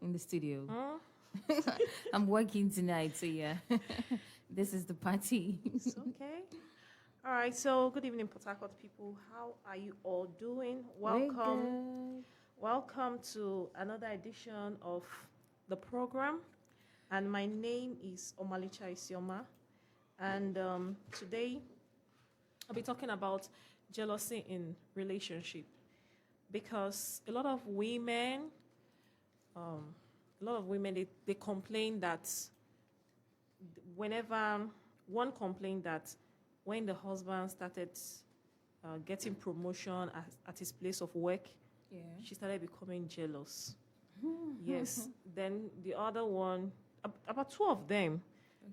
in the studio. I'm working tonight, so yeah. This is the party. It's okay. All right. So, good evening, Port Harcourt people. How are you all doing? Welcome. Welcome to another edition of the program. And my name is Omalicha Isioma. And today I'll be talking about jealousy in relationship, because a lot of women, they complain that one complained that when the husband started getting promotion at his place of work, she started becoming jealous. Yes. Then the other one, about two of them,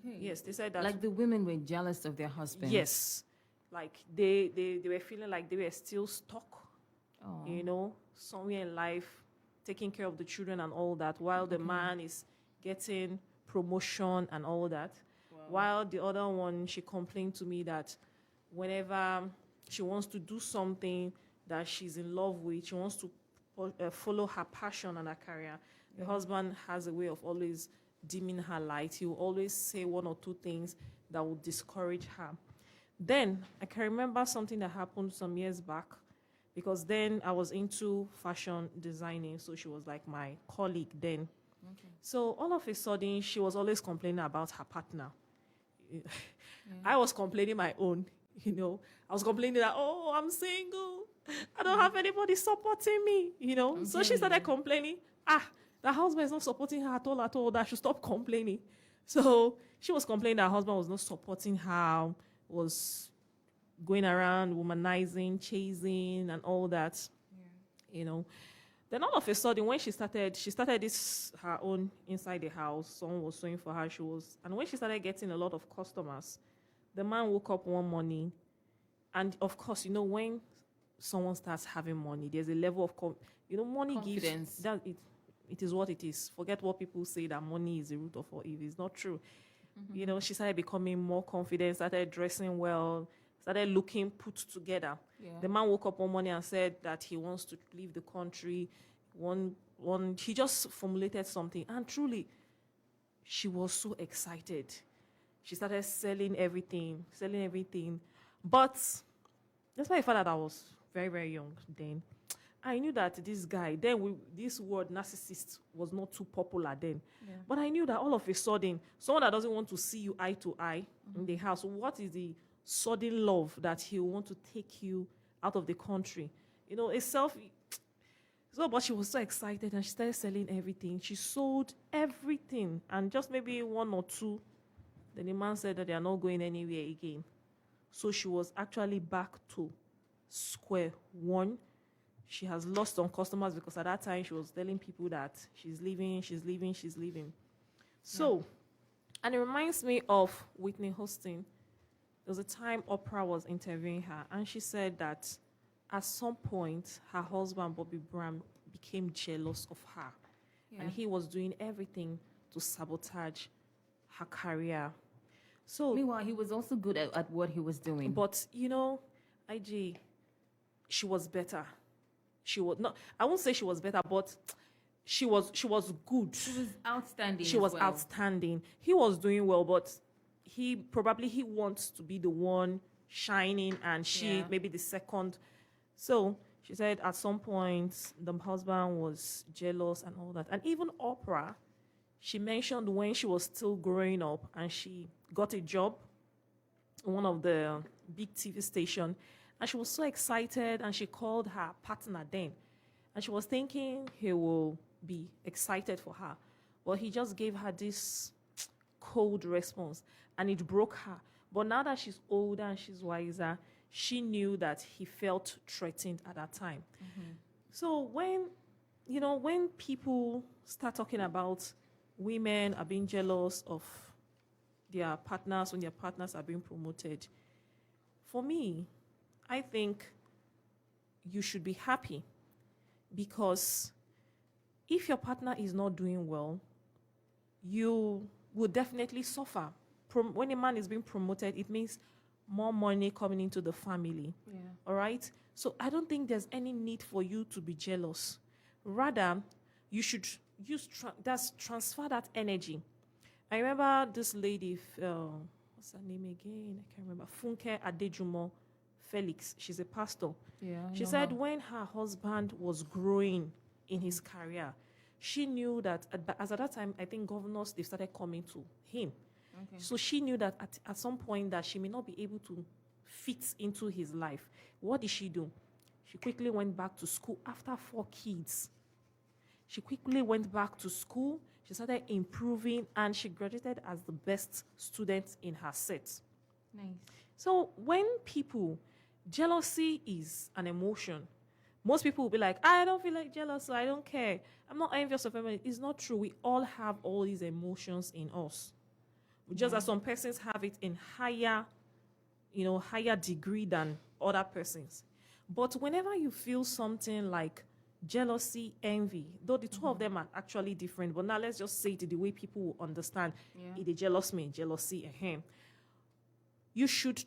yes, they said that, like the women were jealous of their husbands. yes, like they were feeling like they were still stuck, somewhere in life, taking care of the children and all that, while the man is getting promotion and all that. While the other one, she complained to me that whenever she wants to do something that she's in love with, she wants to follow her passion and her career, the husband has a way of always dimming her light. He will always say one or two things that will discourage her. Then I can remember something that happened some years back, because then I was into fashion designing, so she was like my colleague then. So all of a sudden, she was always complaining about her partner. I was complaining my own, I was complaining that, oh, I'm single, I don't have anybody supporting me, So she started complaining, the husband is not supporting her at all, that I should stop complaining. So she was complaining that her husband was not supporting her, was going around womanizing, chasing, and all that, Then all of a sudden, when she started this her own inside the house. Someone was sewing for her. And when she started getting a lot of customers, the man woke up one morning, and of course, when someone starts having money, there's a level of money Confidence. gives that it is what it is. Forget what people say that money is the root of all evil. It's not true. She started becoming more confident, started dressing well, started looking put together. The man woke up one morning and said that he wants to leave the country. He just formulated something, and truly, she was so excited. She started selling everything. But despite the fact that I was very, very young then, I knew that this guy, this word narcissist was not too popular then. But I knew that all of a sudden, someone that doesn't want to see you eye to eye in the house, what is the sudden love that he will want to take you out of the country? But she was so excited, and she started selling everything. She sold everything, and just maybe one or two, then the man said that they are not going anywhere again. So she was actually back to square one. She has lost some customers, because at that time she was telling people that she's leaving. So, and it reminds me of Whitney Houston. There was a time Oprah was interviewing her, and she said that at some point her husband, Bobby Brown, became jealous of her. And he was doing everything to sabotage her career. So Meanwhile, he was also good at what he was doing. But, IG, she was better. She was not, I won't say she was better, but she was good. She was outstanding. She was outstanding. He was doing well, but he wants to be the one shining, and she maybe the second. So she said at some point the husband was jealous and all that. And even Oprah, she mentioned when she was still growing up and she got a job in one of the big TV station, and she was so excited, and she called her partner then, and she was thinking he will be excited for her. Well, he just gave her this cold response, and it broke her. But now that she's older and she's wiser, she knew that he felt threatened at that time. So when people start talking about women are being jealous of their partners when their partners are being promoted, for me, I think you should be happy, because if your partner is not doing well, you will definitely suffer. When a man is being promoted, it means more money coming into the family. All right? So I don't think there's any need for you to be jealous. Rather, you should that's transfer that energy. I remember this lady, what's her name again? I can't remember. Funke Adejumo Felix. She's a pastor. Yeah. I She know said her. when her husband was growing in his career, she knew that as at that time, I think governors, they started coming to him. Okay. So she knew that at some point that she may not be able to fit into his life. What did she do? She quickly went back to school after 4 kids. She quickly went back to school. She started improving and she graduated as the best student in her set. Nice. So when jealousy is an emotion. Most people will be like, I don't feel like jealous, so I don't care. I'm not envious of everybody. It's not true. We all have all these emotions in us. Just as some persons have it in higher degree than other persons. But whenever you feel something like jealousy, envy, though the two of them are actually different, but now let's just say it the way people will understand. Yeah. It jealous me, jealousy, you should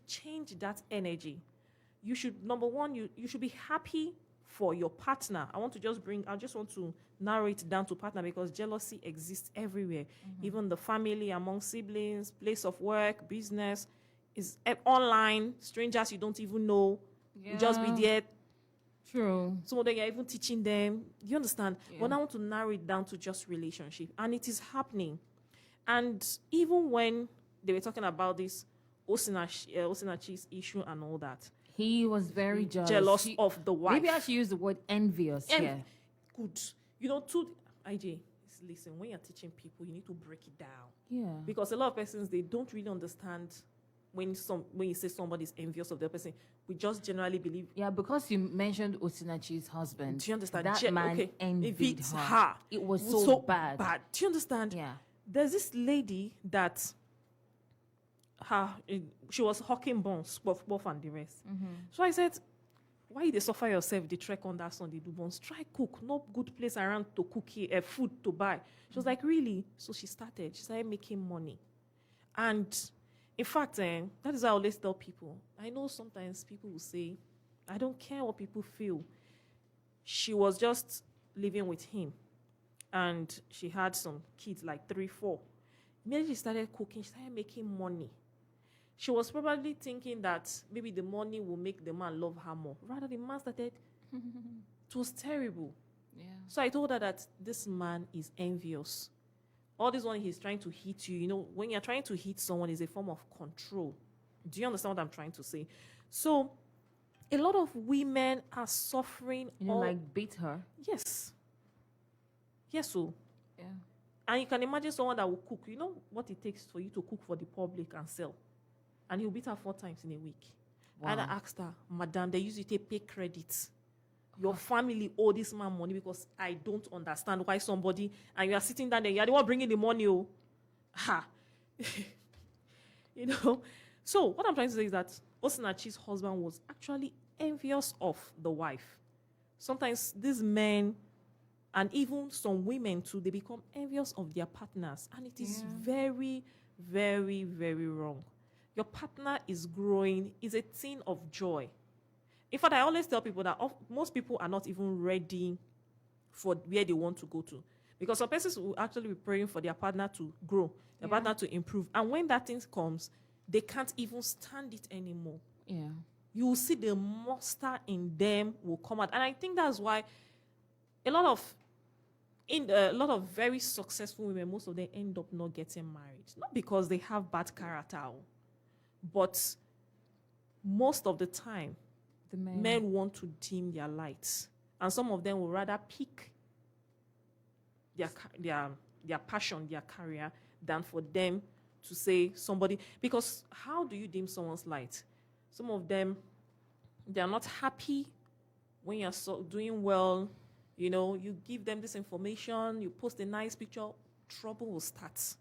change that energy. You should, number one, you should be happy for your partner. I just want to narrow it down to partner because jealousy exists everywhere. Even the family, among siblings, place of work, business, is online, strangers you don't even know. You just be there. True. Some of them you're even teaching them. You understand? Yeah. But I want to narrow it down to just relationship. And it is happening. And even when they were talking about this Osinachi's issue and all that, He was very jealous. jealous of the wife. Maybe I should use the word envious here. Good. IJ, listen, when you're teaching people, you need to break it down. Yeah. Because a lot of persons, they don't really understand when you say somebody's envious of the person. We just generally believe. Yeah, because you mentioned Osinachi's husband. Do you understand? That man envied her. It was so bad. Do you understand? Yeah. There's this lady that she was hawking buns, buff and the rest. So I said, why they suffer yourself? They trek on that sun, they do buns. Try cook. No good place around to cook here, food to buy. She was like, really? So she started making money. And in fact, that is why I always tell people. I know sometimes people will say, I don't care what people feel. She was just living with him. And she had some kids, like 3, 4. Immediately she started cooking, she started making money. She was probably thinking that maybe the money will make the man love her more. Rather, the man started, it was terrible. Yeah. So I told her that this man is envious. All this one, he's trying to hit you. You know, when you're trying to hit someone, it's a form of control. Do you understand what I'm trying to say? So, a lot of women are suffering. Like beat her. Yes. Yes, so. Yeah. And you can imagine someone that will cook. You know what it takes for you to cook for the public and sell. And he'll beat her 4 times in a week. Wow. And I asked her, Madam, they use it to pay credits. Your family owe this man money because I don't understand why somebody, and you are sitting down there, you're the one bringing the money. Oh. Ha. You know? So what I'm trying to say is that Osinachi's husband was actually envious of the wife. Sometimes these men, and even some women too, they become envious of their partners. And it is very, very, very wrong. Your partner is growing, is a thing of joy. In fact, I always tell people that most people are not even ready for where they want to go to. Because some persons will actually be praying for their partner to grow, their partner to improve. And when that thing comes, they can't even stand it anymore. Yeah. You will see the monster in them will come out. And I think that's why a lot of very successful women, most of them end up not getting married. Not because they have bad character, but most of the time, The men want to dim their lights. And some of them will rather pick their passion, their career, than for them to say somebody. Because how do you dim someone's light? Some of them, they are not happy when you're doing well. You know, you give them this information, you post a nice picture, trouble will start.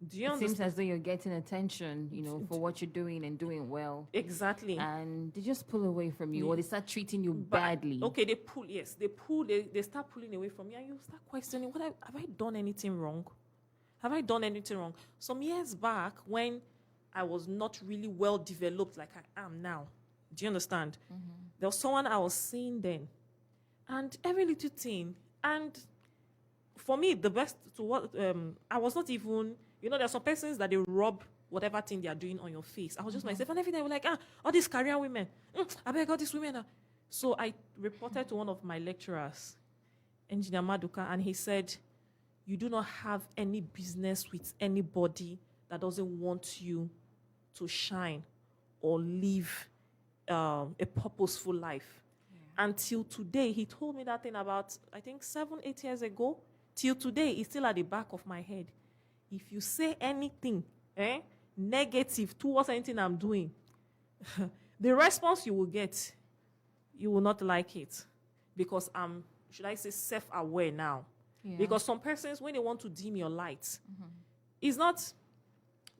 Do you understand? It seems as though you're getting attention, for what you're doing and doing well. Exactly. And they just pull away from you, or they start treating you badly. Okay, they start pulling away from you, and you start questioning, have I done anything wrong? Have I done anything wrong? Some years back, when I was not really well developed like I am now, do you understand? There was someone I was seeing then, and every little thing, and for me, the best to what I was not even, there are some persons that they rub whatever thing they are doing on your face. I was just myself, and everything. I was like, all these career women. I beg all these women. So I reported to one of my lecturers, Engineer Maduka, and he said, you do not have any business with anybody that doesn't want you to shine or live a purposeful life. Yeah. Until today, he told me that thing about, I think, 7-8 years ago. Till today, it's still at the back of my head. If you say anything negative towards anything I'm doing, the response you will get, you will not like it. Because I'm, should I say, self-aware now. Yeah. Because some persons, when they want to dim your light, it's not,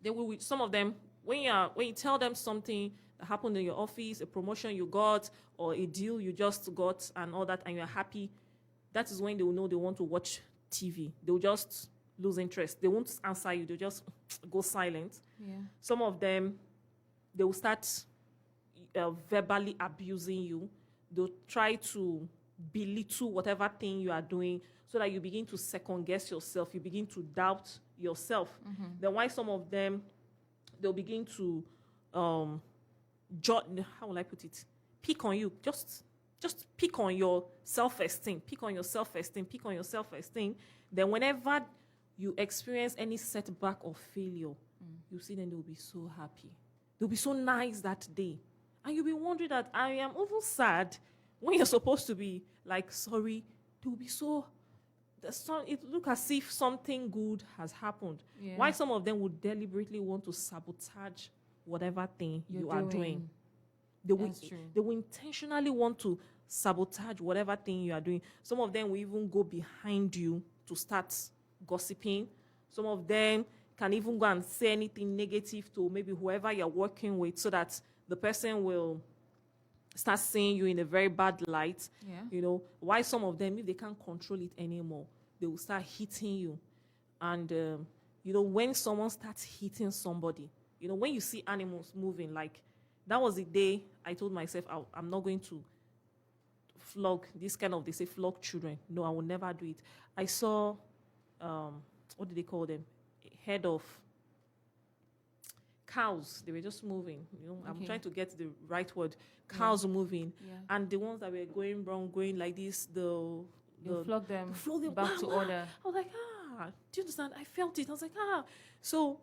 they will, some of them, when you tell them something that happened in your office, a promotion you got, or a deal you just got and all that, and you're happy, that is when they will know they want to watch TV. They will just lose interest. They won't answer you. They'll just go silent. Yeah. Some of them, they will start verbally abusing you. They'll try to belittle whatever thing you are doing so that you begin to second guess yourself. You begin to doubt yourself. Then why some of them, they'll begin to how will I put it? Pick on you. Just pick on your self-esteem. Pick on your self-esteem. Pick on your self-esteem. Then whenever you experience any setback or failure, you see them, they'll be so happy. They'll be so nice that day. And you'll be wondering that I am even sad when you're supposed to be like sorry. They'll be so, it look as if something good has happened. Yeah. Why some of them would deliberately want to sabotage whatever thing you are doing. They will intentionally want to sabotage whatever thing you are doing. Some of them will even go behind you to start gossiping. Some of them can even go and say anything negative to maybe whoever you're working with so that the person will start seeing you in a very bad light. Yeah. Why some of them, if they can't control it anymore, they will start hitting you. And, when someone starts hitting somebody, when you see animals moving, like that was the day I told myself, I'm not going to flog this kind of, they say flog children. No, I will never do it. I saw, what do they call them? Head of cows. They were just moving. I'm trying to get the right word. Cows moving. Yeah. And the ones that were going wrong, going like this, you flog them back to order. I was like, do you understand? I felt it. I was like, So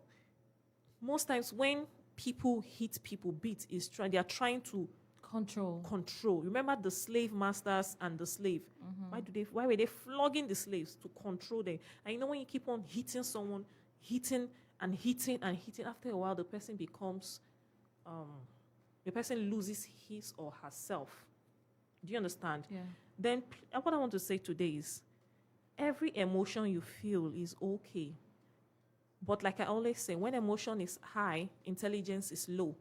most times when people hit people, they are trying to control. Remember the slave masters and the slave. Why were they flogging the slaves? To control them. And when you keep on hitting someone, hitting and hitting and hitting, after a while the person becomes the person loses his or herself. Do you understand? Yeah. Then what I want to say today is every emotion you feel is okay. But like I always say, when emotion is high, intelligence is low.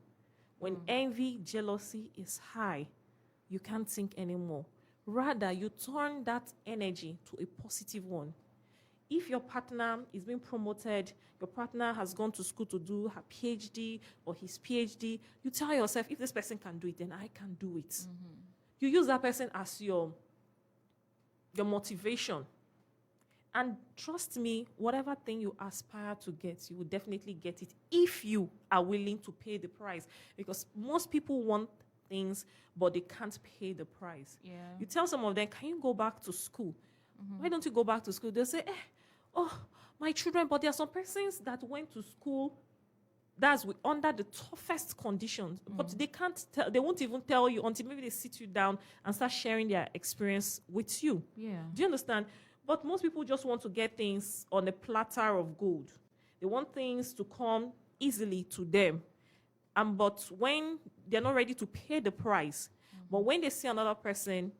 When envy, jealousy is high, you can't think anymore. Rather, you turn that energy to a positive one. If your partner is being promoted, your partner has gone to school to do her PhD or his PhD, you tell yourself, if this person can do it, then I can do it. You use that person as your motivation. And trust me, whatever thing you aspire to get, you will definitely get it if you are willing to pay the price. Because most people want things, but they can't pay the price. Yeah. You tell some of them, can you go back to school? Why don't you go back to school? They'll say, my children, but there are some persons that went to school under the toughest conditions, but they can't tell, they won't even tell you until maybe they sit you down and start sharing their experience with you. Yeah. Do you understand? But most people just want to get things on a platter of gold. They want things to come easily to them. But when they're not ready to pay the price, but when they see another person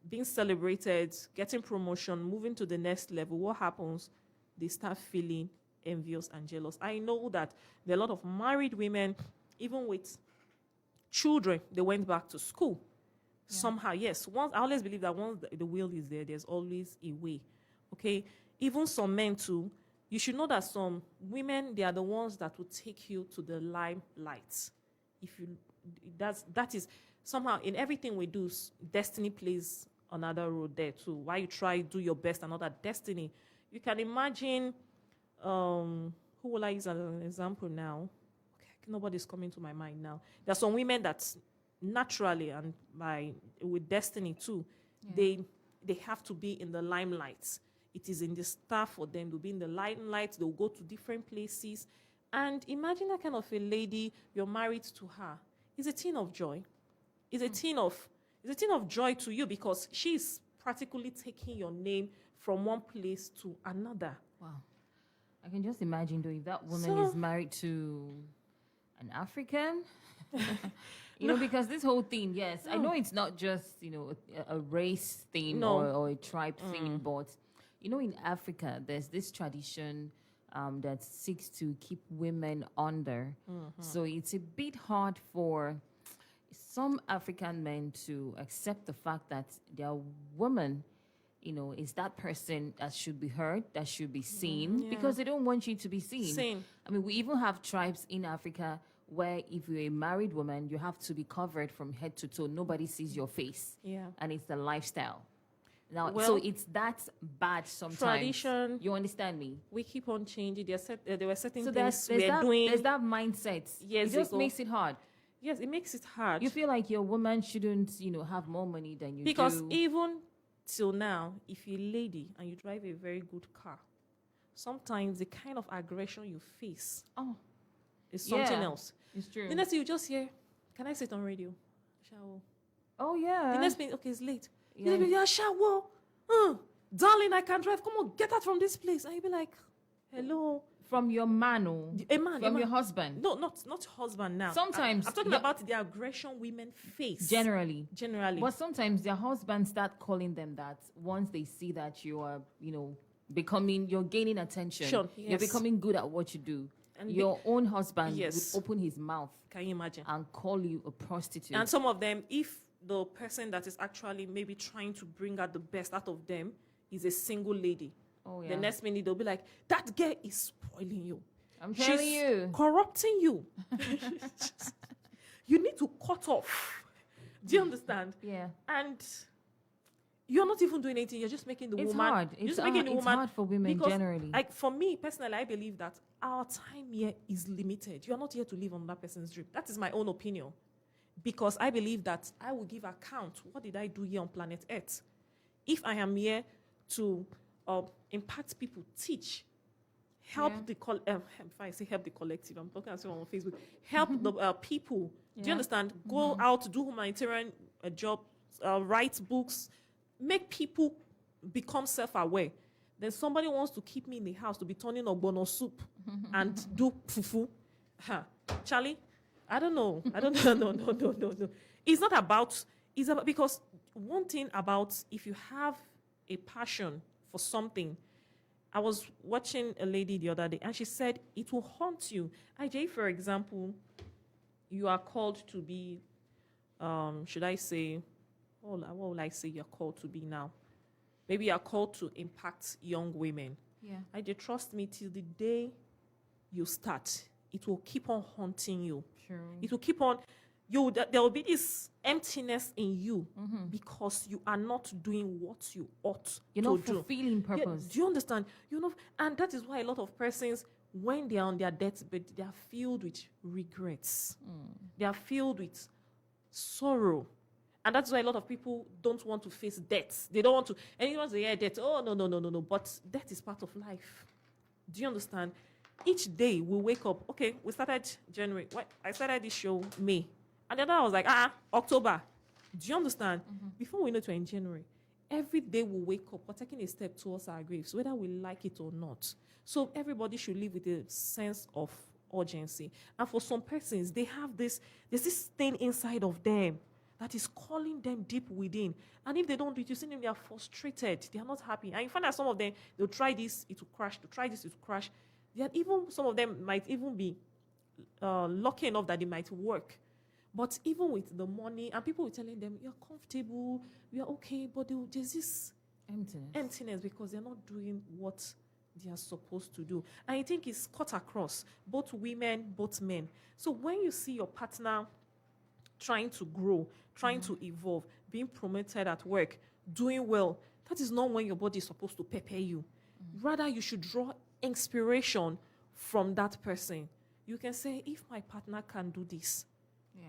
being celebrated, getting promotion, moving to the next level, what happens? They start feeling envious and jealous. I know that there are a lot of married women, even with children, they went back to school. Yeah. Somehow, yes. I always believe that once the will is there, there's always a way. Okay? Even some men too, you should know that some women, they are the ones that will take you to the limelight. That is somehow in everything we do, destiny plays another road there too. While you try do your best, another destiny. You can imagine, who will I use as an example now? Okay, nobody's coming to my mind now. There are some women that naturally and with destiny too, they have to be in the limelight. It is in the star for them to be in the limelight. They'll go to different places. And imagine that kind of a lady, you're married to her. It's a thing of joy. It's a thing of joy to you because she's practically taking your name from one place to another. Wow. I can just imagine though, if that woman is married to an African, because this whole thing, yes, I know it's not just, a race thing or a tribe thing, but, in Africa, there's this tradition that seeks to keep women under. So it's a bit hard for some African men to accept the fact that their woman, is that person that should be heard, that should be seen, because they don't want you to be seen. I mean, we even have tribes in Africa where if you're a married woman, you have to be covered from head to toe. Nobody sees your face. Yeah. And it's the lifestyle. Now, so it's that bad sometimes. Tradition. You understand me? We keep on changing. There were certain so things we're doing. There's that mindset. Yes, it just makes it hard. Yes, it makes it hard. You feel like your woman shouldn't, have more money than you because even till now, if you're a lady and you drive a very good car, sometimes the kind of aggression you face is something else. It's true. The next thing you just hear, can I sit on radio? Shower. Oh, yeah. The next thing, okay, it's late. Yeah, shower. Darling, I can't drive. Come on, get out from this place. And you'll be like, hello. From your man or your your husband? No, not husband now. Sometimes. I'm talking about the aggression women face. Generally. But sometimes their husbands start calling them that once they see that you are, you're gaining attention. Sure, yes. You're becoming good at what you do. And your own husband would open his mouth. Can you imagine? And call you a prostitute. And some of them, if the person that is actually maybe trying to bring out the best out of them is a single lady. Oh, yeah. The next minute they'll be like, that girl is spoiling you. I'm telling you. Corrupting you. You need to cut off. Do you understand? Yeah. And you're not even doing anything. You're just making the woman. It's hard for women generally. Like for me personally, I believe that our time here is limited. You are not here to live on that person's dream. That is my own opinion. Because I believe that I will give account. What did I do here on planet Earth? If I am here to impact people, teach, help if I say help the collective, I'm talking to someone on Facebook, help the people. Do you understand? Go out, do humanitarian job, write books, make people become self-aware. Then somebody wants to keep me in the house to be turning ogbono soup and do fufu. Charlie, I don't know. No. It's about because one thing about if you have a passion for something, I was watching a lady the other day and she said it will haunt you. IJ, for example, you are called to be, should I say, what will I say you're called to be now? Maybe you're called to impact young women. Yeah. IJ, trust me, till the day you start, it will keep on haunting you. True. It will keep on. There will be this emptiness in you because you are not doing what you ought to do. You're not fulfilling purpose. Yeah, do you understand? And that is why a lot of persons, when they are on their deathbed, they are filled with regrets. They are filled with sorrow. And that's why a lot of people don't want to face death. They don't want to. Anyone say, yeah, death. Oh, no. But death is part of life. Do you understand? Each day we wake up. Okay, we started January. I started this show May. And then I was like, October. Do you understand? Before we know it, we're in January. Every day we wake up, we're taking a step towards our graves, whether we like it or not. So everybody should live with a sense of urgency. And for some persons, there's this thing inside of them that is calling them deep within. And if they don't do it, you see them, they are frustrated. They are not happy. And you find that some of them, they'll try this, it will crash. They'll try this, it will crash. Even some of them might even be lucky enough that they might work. But even with the money, and people were telling them, you're comfortable, you're okay, but there's this emptiness because they're not doing what they are supposed to do. And I think it's cut across, both women, both men. So when you see your partner trying to grow, trying to evolve, being promoted at work, doing well, that is not when your body is supposed to pepper you. Rather, you should draw inspiration from that person. You can say, if my partner can do this,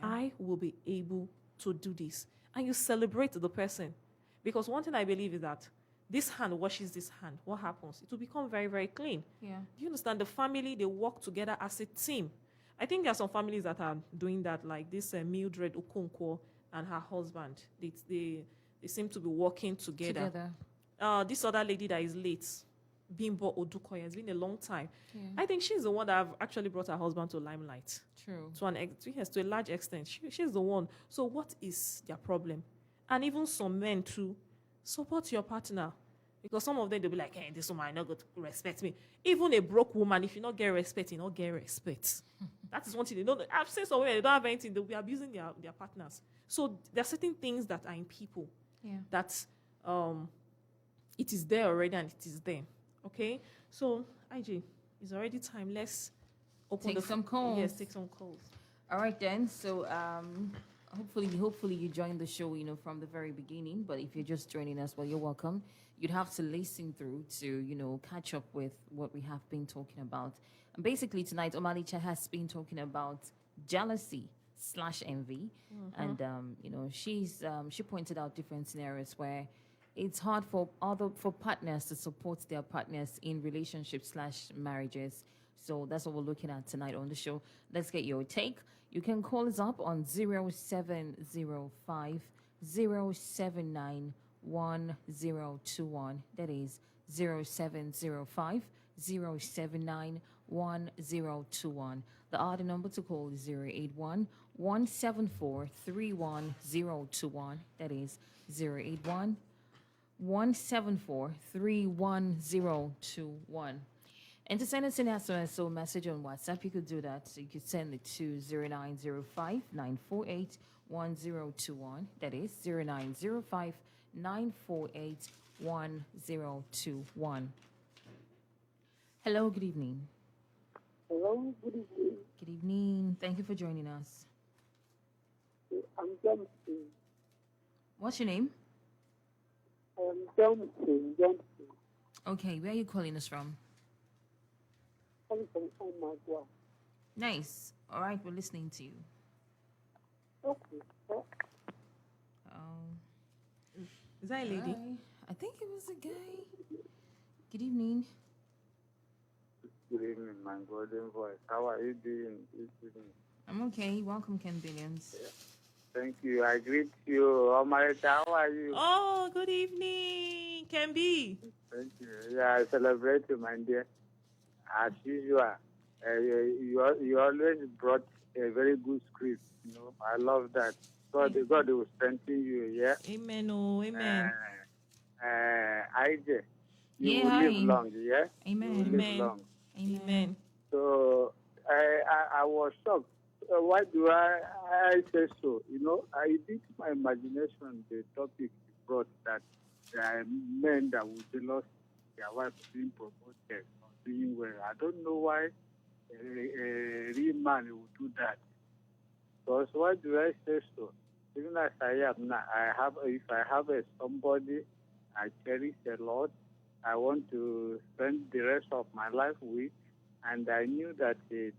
I will be able to do this. And you celebrate the person. Because one thing I believe is that this hand washes this hand. What happens? It will become very, very clean. Yeah. Do you understand? The family, they work together as a team. I think there are some families that are doing that, like this Mildred Okonkwo and her husband. They seem to be working together. This other lady that is late, Bimbo Odukoya, it's been a long time. Yeah. I think she's the one that have actually brought her husband to limelight. True. To a large extent. She's the one. So what is their problem? And even some men too, support your partner. Because some of them, they'll be like, hey, this woman not going to respect me. Even a broke woman, if you not get respect, you not get respect. That is one thing they don't. I've seen some women, they don't have anything, they'll be abusing their partners. So there are certain things that are in people that it is there already and it is there. Okay? So, IJ, it's already time. Let's take some calls. Yes, take some calls. All right then. So hopefully you joined the show, from the very beginning. But if you're just joining us, well, you're welcome. You'd have to listen through to, catch up with what we have been talking about. And basically tonight, Omalicha has been talking about jealousy/envy. And, she pointed out different scenarios where it's hard for partners to support their partners in relationships/marriages. So that's what we're looking at tonight on the show. Let's get your take. You can call us up on 0705 079 1021. That is 0705 079 1021. The other number to call is 081 174 31021. That is 081 174 31021. And to send us an SMS or message on WhatsApp, you could do that. So you could send it to 0905 948 1021. That is 0905 948 1021. Hello, good evening. Hello, good evening. Good evening. Thank you for joining us. I'm Johnson. What's your name? Johnson. Okay, where are you calling us from? Calling from Omagua. Nice. All right, we're listening to you. Okay. Is that a lady? I think it was a guy. Good evening. Good evening, my golden voice. How are you doing this evening? I'm okay. Welcome, Ken Billions. Yeah. Thank you. I greet you. Omarita, how are you? Oh, good evening, Kembi. Thank you. Yeah, I celebrate you, my dear. As usual, you always brought a very good script. I love that. God will strengthen you. Yeah. Amen. Oh, amen. IJ, you will live long. Yeah. Amen. You will live long. Amen. So I was shocked. Why do I say so? I did my imagination the topic you brought that there are men that would jealous their wife being promoted or doing well. I don't know why a real man would do that. Because why do I say so? Even as I am now, if I have somebody I cherish a lot, I want to spend the rest of my life with, and I knew that the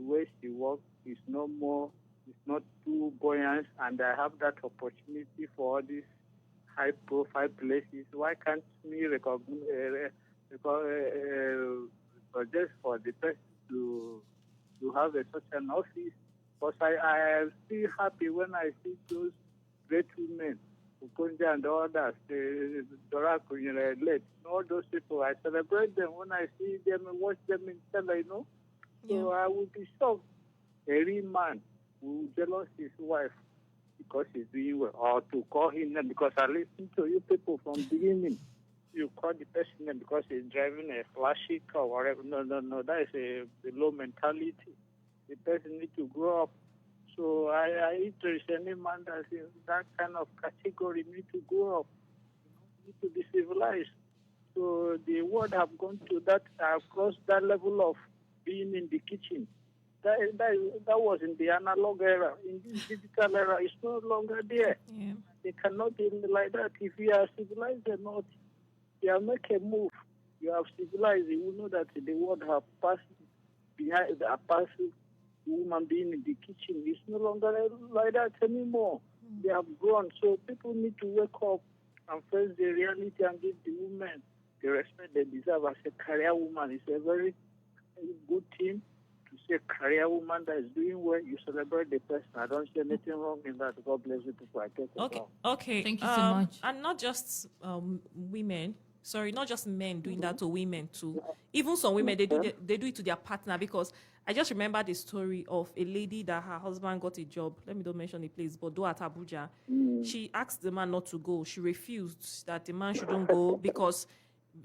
way she works is not too buoyant, and I have that opportunity for all these high-profile places. Why can't me suggest for the person to have such an office? Because I am still happy when I see those great women, Ukonja and others, Dora Kunyele, all those people. I celebrate them when I see them and watch them in tele, So I would be shocked. A real man who jealous his wife because he's doing well, or to call him name, because I listen to you people from the beginning. You call the person name because he's driving a flashy car or whatever. No. That is a low mentality. The person needs to grow up. So I interest any man that's in that kind of category need to grow up, need to be civilized. So the world have gone to that, have crossed that level of being in the kitchen. That was in the analog era. In this digital era, it's no longer there. Yeah. They cannot be like that. If you are civilized or not, you have make a move. You have civilized. You will know that the world have passed behind a passive woman being in the kitchen. It's no longer like that anymore. They have grown. So people need to wake up and face the reality and give the women the respect they deserve as a career woman. It's a very good thing to say career woman that is doing well. You celebrate the person. I don't see anything wrong in that. God bless you people. I take it Okay, wrong. okay. Thank you so much. And not just women. Sorry, not just men doing that to women too. Even some women, they do it to their partner, because I just remember the story of a lady that her husband got a job. Let me don't mention the place, but do at Abuja. She asked the man not to go. She refused that the man shouldn't go because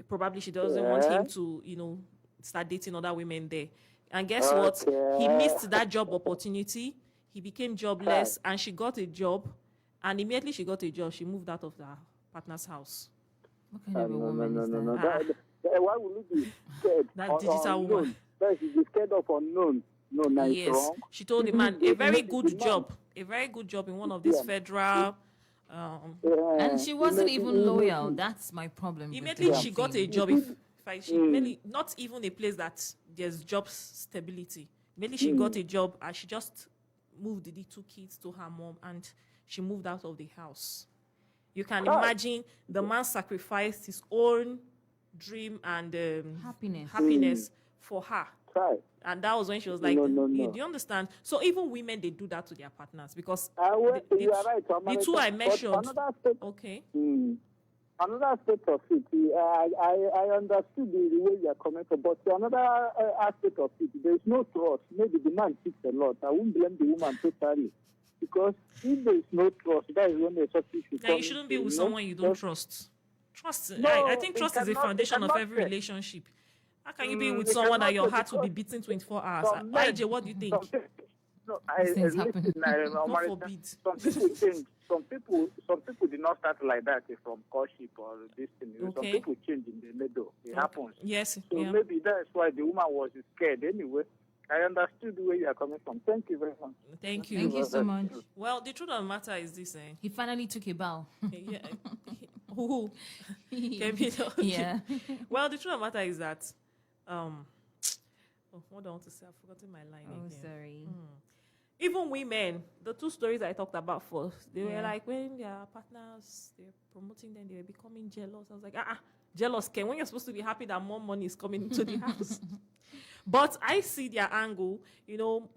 probably she doesn't want him to, start dating other women there. And guess what? He missed that job opportunity. He became jobless, and she got a job. And immediately she got a job, she moved out of her partner's house. What kind of a woman is that? No. Why would you be scared? That digital woman. That is scared of unknown. No, that's Yes, wrong. she told the man a very good job in one of these federal. And she wasn't even loyal. That's my problem. with Immediately the she whole got thing. a job. Mainly not even a place that there's job stability. Mainly she got a job and she just moved the 2 kids to her mom and she moved out of the house. You can imagine the man sacrificed his own dream and happiness for her. Right. And that was when she was like, No. Do you understand? So even women, they do that to their partners because You are right. the two I mentioned. Another aspect, Okay. another aspect of it, I understood the way you are coming from, but another aspect of it, there is no trust. Maybe the man cheats a lot. I won't blame the woman totally. Because if there is no trust, that is when the success should Then you shouldn't be with someone you don't trust. Trust. I think trust is the foundation of every relationship. How can you be with someone that your heart will be beating 24 hours? IJ, what do you think? No, God forbid. Some people did not start like that from courtship or this thing. Some Okay. people change in the middle. It happens. Yes. So Yeah. maybe that's why the woman was scared. Anyway, I understood where you are coming from. Thank you very much. Thank you. Thank you so much. Well, the truth of the matter is this. He finally took a bow. Yeah. Who? Kevin. Yeah. Well, the truth of the matter is that, what do I want to say? I've forgotten my line Oh, again. sorry. Even women, the 2 stories I talked about first, they were Yeah. like when their partners, they're promoting them, they were becoming jealous. I was like, jealous, Ken, when you're supposed to be happy that more money is coming into the house. But I see their angle,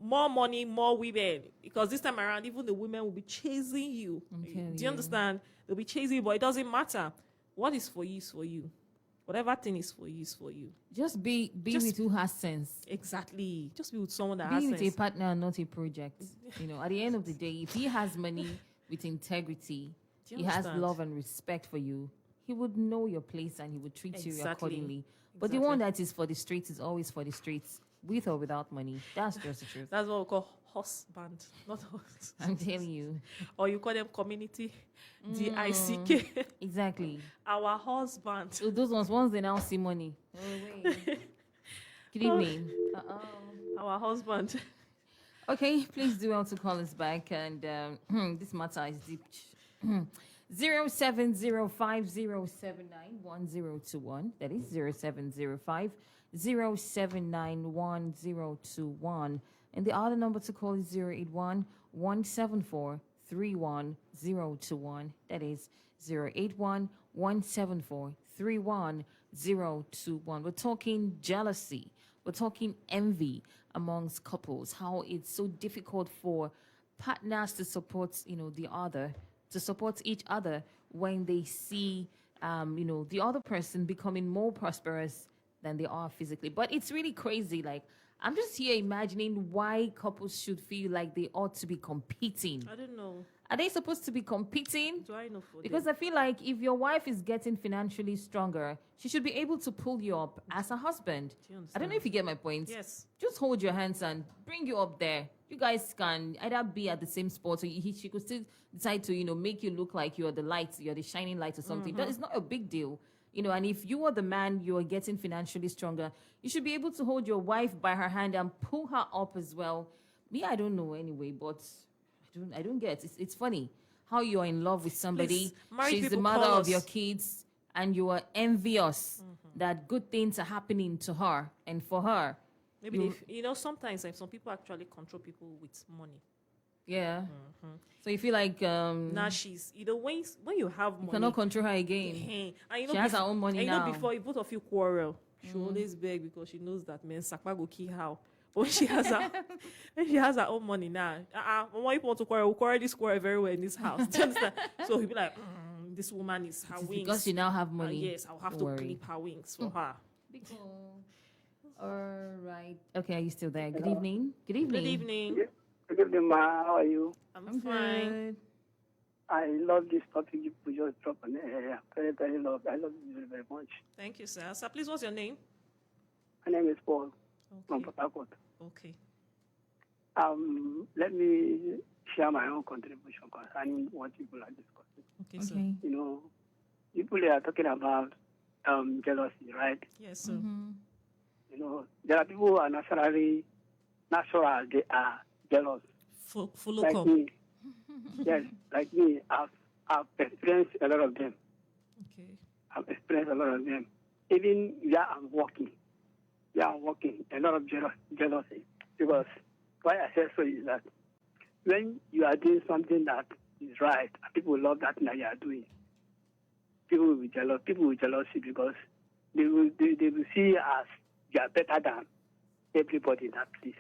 more money, more women. Because this time around, even the women will be chasing you. Do you understand? They'll be chasing you, but it doesn't matter. What is for you is for you. Whatever thing is for you is for you. Just be with who has sense. Exactly. Just be with someone that Be has with sense. a partner, not a project. At the end of the day, if he has money with integrity, Do you he has understand? love and respect for you, he would know your place and he would treat you Exactly. accordingly. But the one that is for the streets is always for the streets, with or without money. That's just the truth. That's what we call husband, not horse. I'm telling you. Or you call them community, DICK. Exactly. Our husband. So those ones, once they now see money. Oh, wait. Good evening. Our husband. Okay, please do well to call us back. And this matter is deep. 0705079121. That is 0705079121. And the other number to call is 081-174-31021. That is 081-174-31021. We're talking jealousy. We're talking envy amongst couples. How it's so difficult for partners to support, the other, to support each other when they see, the other person becoming more prosperous than they are physically. But it's really crazy. Like, I'm just here imagining why couples should feel like they ought to be competing. I don't know. Are they supposed to be competing? Do I know for Because them? I feel like if your wife is getting financially stronger, she should be able to pull you up as a husband. Do you I don't know if you get my point. Yes. Just hold your hands and bring you up there. You guys can either be at the same spot or she could still decide to, make you look like you're the light, you're the shining light or something. That is not a big deal. And if you are the man, you are getting financially stronger, you should be able to hold your wife by her hand and pull her up as well. Me, I don't know anyway, but I don't get it. It's funny how you are in love with somebody. Please, married She's the people, mother call of your us. kids, and you are envious that good things are happening to her and for her. Maybe sometimes some people actually control people with money. Yeah. So you feel like Now she's when you have money, you cannot control her again. and She has her own money and now. before you both of you quarrel, she always beg because she knows that men sakpa go kill her. But when she has her own money now, when you want to quarrel, we'll quarrel this quarrel very well in this house. Do you understand? So he'll be like, this woman is her wings. Because you now have money. Yes, I'll have Don't to worry. clip her wings for her. All right. Okay, are you still there? Good evening. Good evening. Good evening. Good evening, ma. How are you? I'm fine. Good. I love this topic you just dropped on air. Very, very love. I love it very, very much. Thank you, sir. Sir, please, what's your name? My name is Paul from Okay. Port Harcourt. Okay. Let me share my own contribution concerning what people are discussing. Okay, sir. Okay. You know, people are talking about jealousy, right? Yes, sir. You know, there are people who are natural. They are jealous. Follow Like come. me. Yes, like me. I've experienced a lot of them. Okay. I've experienced a lot of them. Even where I'm working, a lot of jealousy. Because why I say so is that when you are doing something that is right, and people love that thing that you are doing, people will be jealous. People will jealousy because they will see you as you are better than everybody in that place.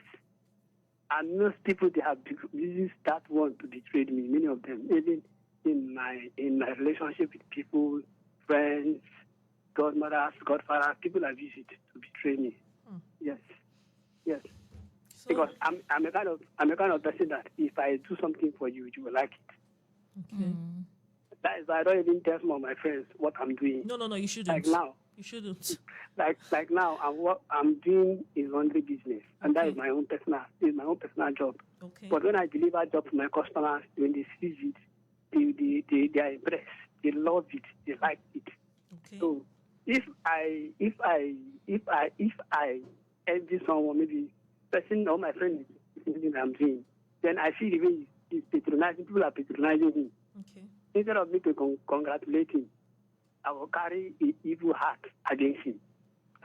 And most people, they have used that one to betray me. Many of them, even in my relationship with people, friends, godmothers, godfathers, people have used it to betray me. Yes. So, Because I'm a kind of person that if I do something for you, you will like it. okay. That is why I don't even tell some of my friends what I'm doing. No, you shouldn't. Like now, You shouldn't. like now, I'm doing a laundry business, and that Okay. is my own personal job. Okay. But when I deliver job to my customers, when they see it, they are impressed. They love it. They like it. Okay. So if I envy someone, maybe person or my friend is thinking I'm doing, then I see the way he's patronizing. People are patronizing him. Okay. Instead of me to congratulate him, I will carry an evil heart against him.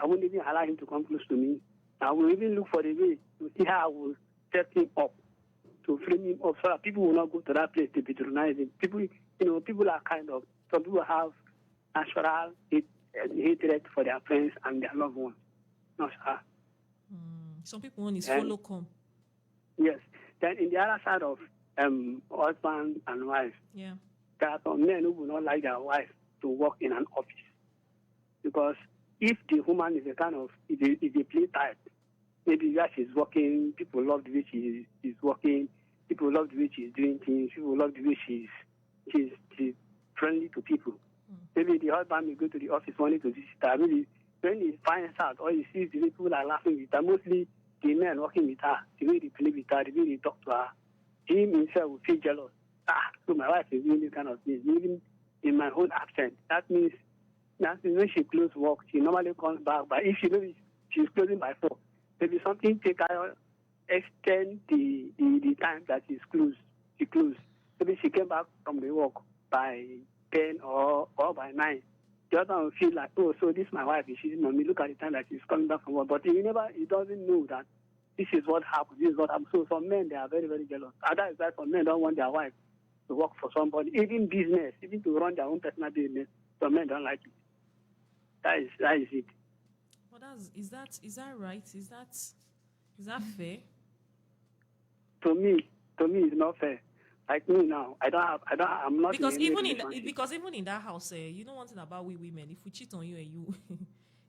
I won't even allow him to come close to me. I will even look for the way to see how I will set him up, to frame him up so that people will not go to that place to patronize him. People are some people have natural hatred for their friends and their loved ones. No, sir. Some people want is follow come. Yes. Then in the other side of husband and wife, Yeah. there are some men who will not like their wife to work in an office. Because if the woman is a kind of, is a play type, maybe where she's working, people love the way she's working, people love the way she's doing things, people love the way she's friendly to people. Maybe the husband will go to the office only to visit her. Maybe when he finds out or he sees the way people are laughing with her, mostly the men working with her, the way they play with her, the way they talk to her, he himself will feel jealous. So my wife is doing this kind of thing, even in my own absence. That means when she closes work, she normally comes back. But if she's closing by 4, maybe something take her extend the time that she's closed. She closed. Maybe she came back from the work by 10 or by 9. The other one will feel like, oh, so this my wife is cheating on me. Look at the time that she's coming back from work. But he doesn't know that this is what happened. This is what happened. So some men, they are very, very jealous. And that is why some men don't want their wife to work for somebody, even business, even to run their own personal business. Some men don't like it. That is it. But is that right? Is that fair? To me, it's not fair. Like me now, I'm not Because in any even relationship. in that house, you know one thing about we women, if we cheat on you and you,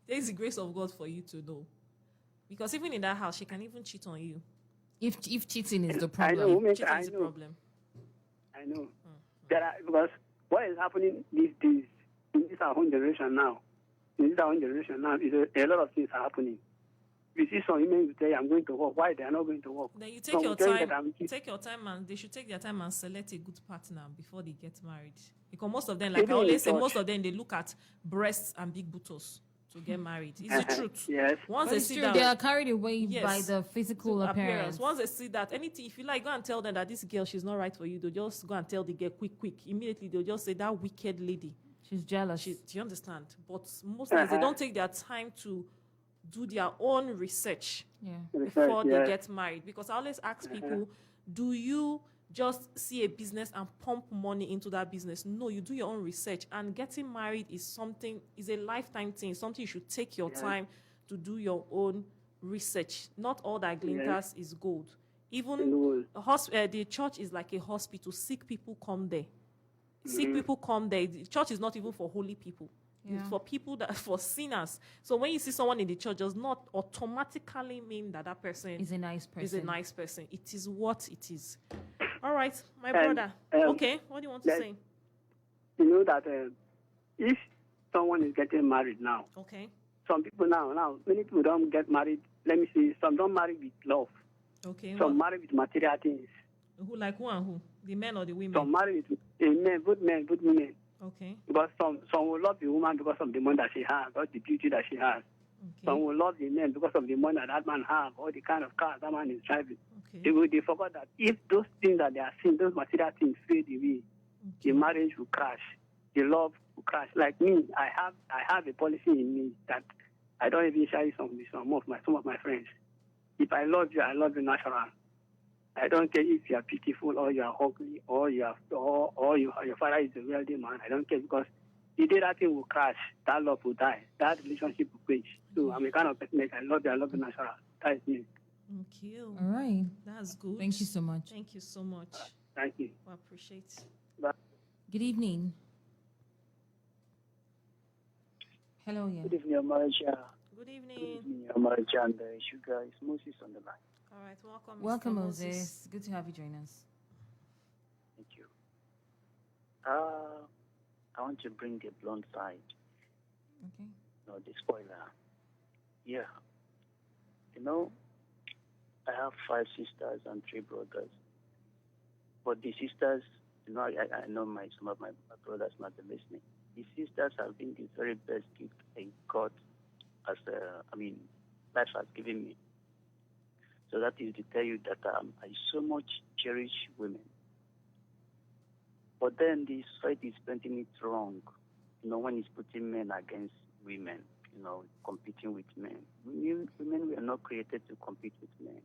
there is the grace of God for you to know. Because even in that house, she can even cheat on you. If cheating is the I know, problem. women, Cheating is the problem. I know. Because what is happening these days in this our own generation now, is a lot of things are happening. You see some women who say, I'm going to work. Why they are not going to work? Then you Some take your will tell you time. that I'm cheating. Take your time, and they should take their time and select a good partner before they get married. Because most of them, like Even I in always say, church. most of them they look at breasts and big bootos to get married. It's the truth. Yes. Once But they it's see true, that, they are carried away Yes. by the physical appearance. Once they see that, anything, if you like, go and tell them that this girl, she's not right for you, they'll just go and tell the girl quick. Immediately, they'll just say, that wicked lady. She's jealous. Do you understand? But most times, they don't take their time to do their own research yeah. before they get married. Because I always ask people, do you just see a business and pump money into that business? No, you do your own research. And getting married is a lifetime thing, something you should take your time to do your own research. Not all that glitters is gold. Even the church is like a hospital. Sick people come there. Sick people come there. The church is not even for holy people. Yeah. It's for people for sinners. So when you see someone in the church, does not automatically mean that person Is a nice person. is a nice person. It is what it is. All right, my brother. Okay, what do you want to say? You know that if someone is getting married now, Okay. some people now, many people don't get married. Let me see, some don't marry with love. Okay. Some marry with material things. Who and who? The men or the women? Some marry with men, both women. Okay. Because some will love the woman because of the money that she has, or the beauty that she has. Okay. Some will love the man because of the money that man has, or the kind of car that man is driving. Okay. They forgot that if those things that they are seeing, those material things fade away, the marriage will crash, the love will crash. Like me, I have a policy in me that I don't even share it with some of my friends. If I love you natural. I don't care if you are beautiful or you are ugly or your father is a wealthy man. I don't care, because the day that thing will crash, that love will die, that relationship will quench. So I'm a kind of person that I love you natural. That is me. Thank you. All right. That's good. Thank you so much. Thank you so much. Thank you. I appreciate it. Bye. Good evening. Hello, yeah. Good evening, Amaja. Good evening. Good evening, Amaja and Sugar. It's Moses on the line. All right, welcome. Welcome, Mr. Moses. Good to have you join us. Thank you. I want to bring the blunt side, Okay. no, the spoiler. Yeah. You know, I have 5 sisters and 3 brothers. But the sisters, you know, I know some of my brothers might be listening. The sisters have been the very best gift I got life has given me. So that is to tell you that I so much cherish women. But then the society is painting it wrong, you know, when it's putting men against women, you know, competing with men. Women were not created to compete with men.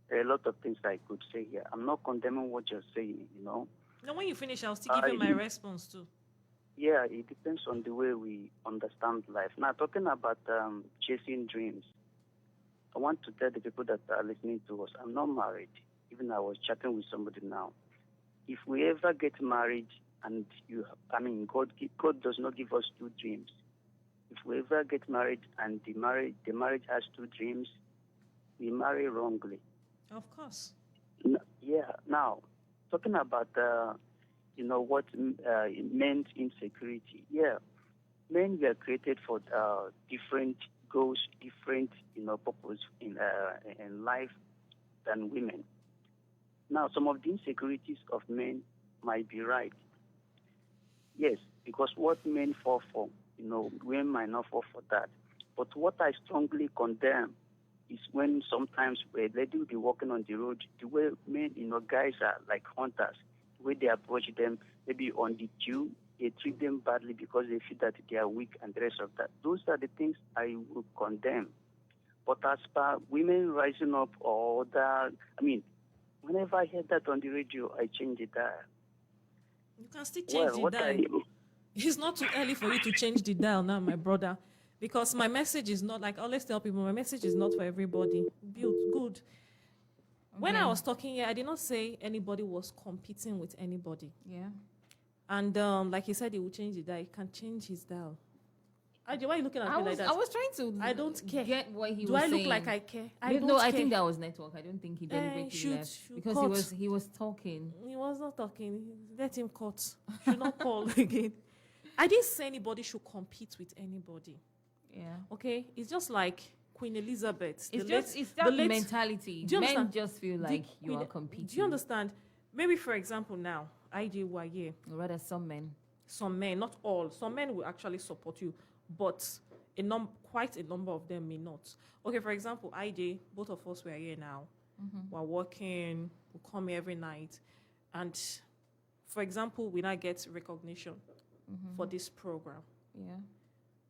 There are a lot of things I could say here. I'm not condemning what you're saying, you know. Now, when you finish, I'll still give you my response too. Yeah, it depends on the way we understand life. Now, talking about chasing dreams, I want to tell the people that are listening to us, I'm not married. Even I was chatting with somebody now. If we ever get married and God does not give us 2 dreams. If we ever get married and the marriage has 2 dreams, we marry wrongly. Of course. Yeah. Now, talking about what men's insecurity. Yeah, men were created for different goals, different purpose in life than women. Now, some of the insecurities of men might be right. Yes, because what men fall for, women might not fall for that. But what I strongly condemn is when sometimes a lady will be walking on the road, the way men, guys are like hunters, the way they approach them, maybe on the queue, they treat them badly because they feel that they are weak and the rest of that. Those are the things I will condemn. But as per women rising up or that, whenever I hear that on the radio, I change it. You can still change the dial. It's not too early for you to change the dial now, my brother. Because my message is not, like I always tell people, my message is not for everybody. Build good. Okay. When I was talking here, I did not say anybody was competing with anybody. Yeah. And like he said, he will change the dial. He can change his dial. Why are you looking at me like that? I was trying to. I don't care. Get what he Do was I look saying. like I care? I think that was network. I don't think he deliberately left should because he was talking. He was not talking. Let him cut. Should not call again. I didn't say anybody should compete with anybody. Yeah. Okay. It's just like Queen Elizabeth. It's that mentality. Men just feel like you are competing. Do you understand? Maybe for example now, IJYA. Or rather, some men. Some men, not all. Some men will actually support you. but quite a number of them may not. Okay, for example, IJ, both of us were here now. We're working, we come here every night. And for example, we now get recognition for this program. Yeah.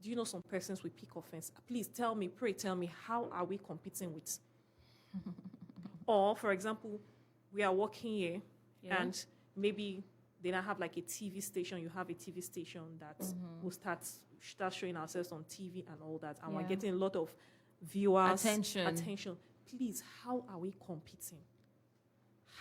Do you know some persons will pick offense? Please tell me, pray tell me, how are we competing with? Or, for example, we are working here and maybe they now have like a TV station. You have a TV station that will start showing ourselves on TV and all that. And we're getting a lot of viewers. Attention. Please, how are we competing?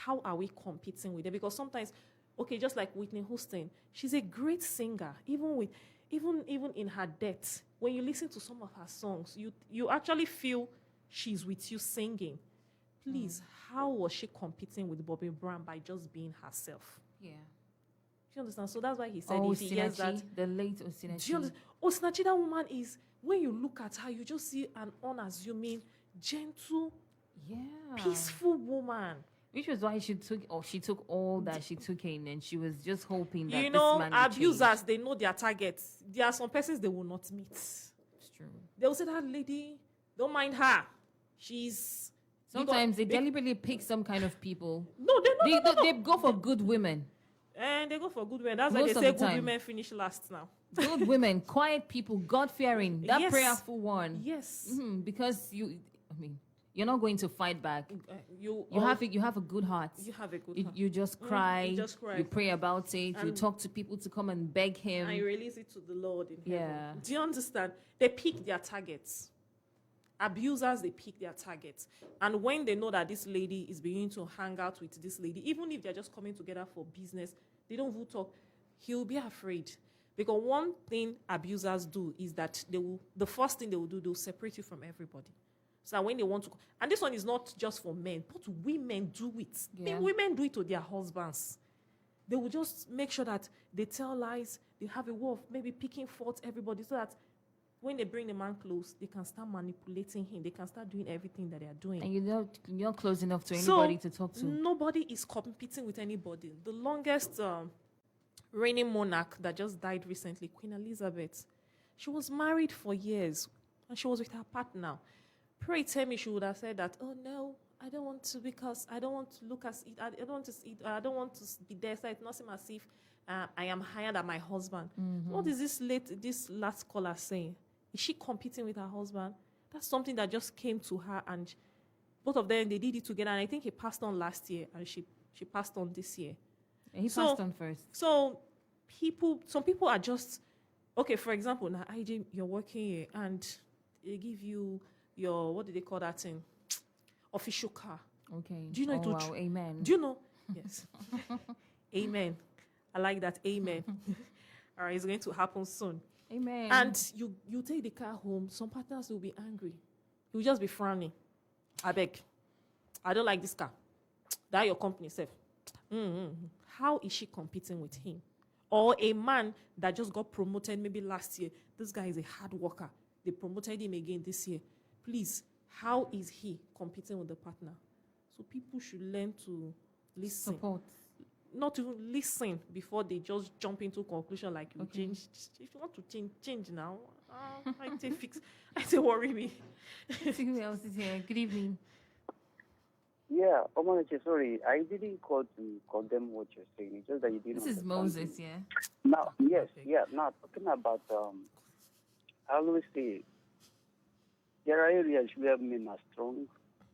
How are we competing with them? Because sometimes, okay, just like Whitney Houston, she's a great singer. Even in her death, when you listen to some of her songs, you actually feel she's with you singing. Please, how was she competing with Bobby Brown by just being herself? Yeah. Do you understand? So that's why he said if he hears that. The late Osinachi. Do you understand? Osinachi, that woman is, when you look at her, you just see an unassuming, gentle, peaceful woman. Which was why she took all that she took in, and she was just hoping that you know, this man would abusers, change. they know their targets. There are some persons they will not meet. It's true. They will say, that lady, don't mind her. She's... Sometimes they deliberately pick some kind of people. No, they go for good women. And they go for good women. That's Most why they of say the good time. women finish last now. Good women, quiet people, God-fearing, that Yes. prayerful one. Yes. Because you're not going to fight back. You have a good heart. You have a good heart. You just cry. You just cry. You pray about it. You talk to people to come and beg him. And you release it to the Lord in heaven. Yeah. Do you understand? They pick their targets. Abusers, they pick their targets. And when they know that this lady is beginning to hang out with this lady, even if they're just coming together for business, they don't even talk, he'll be afraid. Because one thing abusers do is that the first thing they will do, they'll separate you from everybody. So that when they want to, and this one is not just for men, but women do it. Yeah. Women do it to their husbands. They will just make sure that they tell lies, they have a way of maybe picking faults everybody, so that when they bring the man close, they can start manipulating him. They can start doing everything that they are doing. And you're not close enough to anybody to talk to. Nobody is competing with anybody. The longest reigning monarch that just died recently, Queen Elizabeth, she was married for years, and she was with her partner. Pray tell me she would have said that, oh no, I don't want to, because I don't want to look as it. I don't want to see. I don't want to be there. So it not seem as if I am higher than my husband. What is this last caller saying? Is she competing with her husband? That's something that just came to her, and both of them, they did it together. And I think he passed on last year, and she passed on this year. He passed on first. So some people are just, okay, for example, now, IJ, you're working here, and they give you your, what do they call that thing? Official car. Okay. Do you know it will amen. Do you know? Yes. Amen. I like that. Amen. All right, it's going to happen soon. Amen. And you take the car home, some partners will be angry. You'll just be frowning. I beg. I don't like this car. That your company, self. How is she competing with him? Or a man that just got promoted maybe last year. This guy is a hard worker. They promoted him again this year. Please, how is he competing with the partner? So people should learn to listen. Support. Not to listen before they just jump into conclusion like you change. If you want to change now. I say fix. I say worry me. See who else is here. Good evening. Yeah, Omanache, sorry, I didn't call to condemn what you're saying. It's just that you didn't. This is Moses, yeah. Now, yes, yeah. Now talking about, I always say there are areas where men are strong.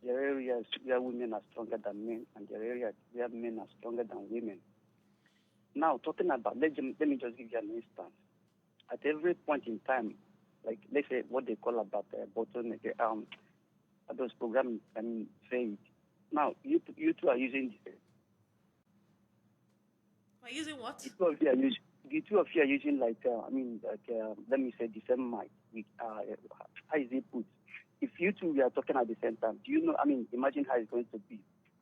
There are areas where women are stronger than men, and there are areas where men are stronger than women. Now, talking about, let me just give you an instance. At every point in time, like let's say what they call about bottleneck, those programming, say it. Now, you two are using. Are you using what? The two of you are using let me say the same mic. How is it put? If you two were talking at the same time, do you know? Imagine how it's going to be.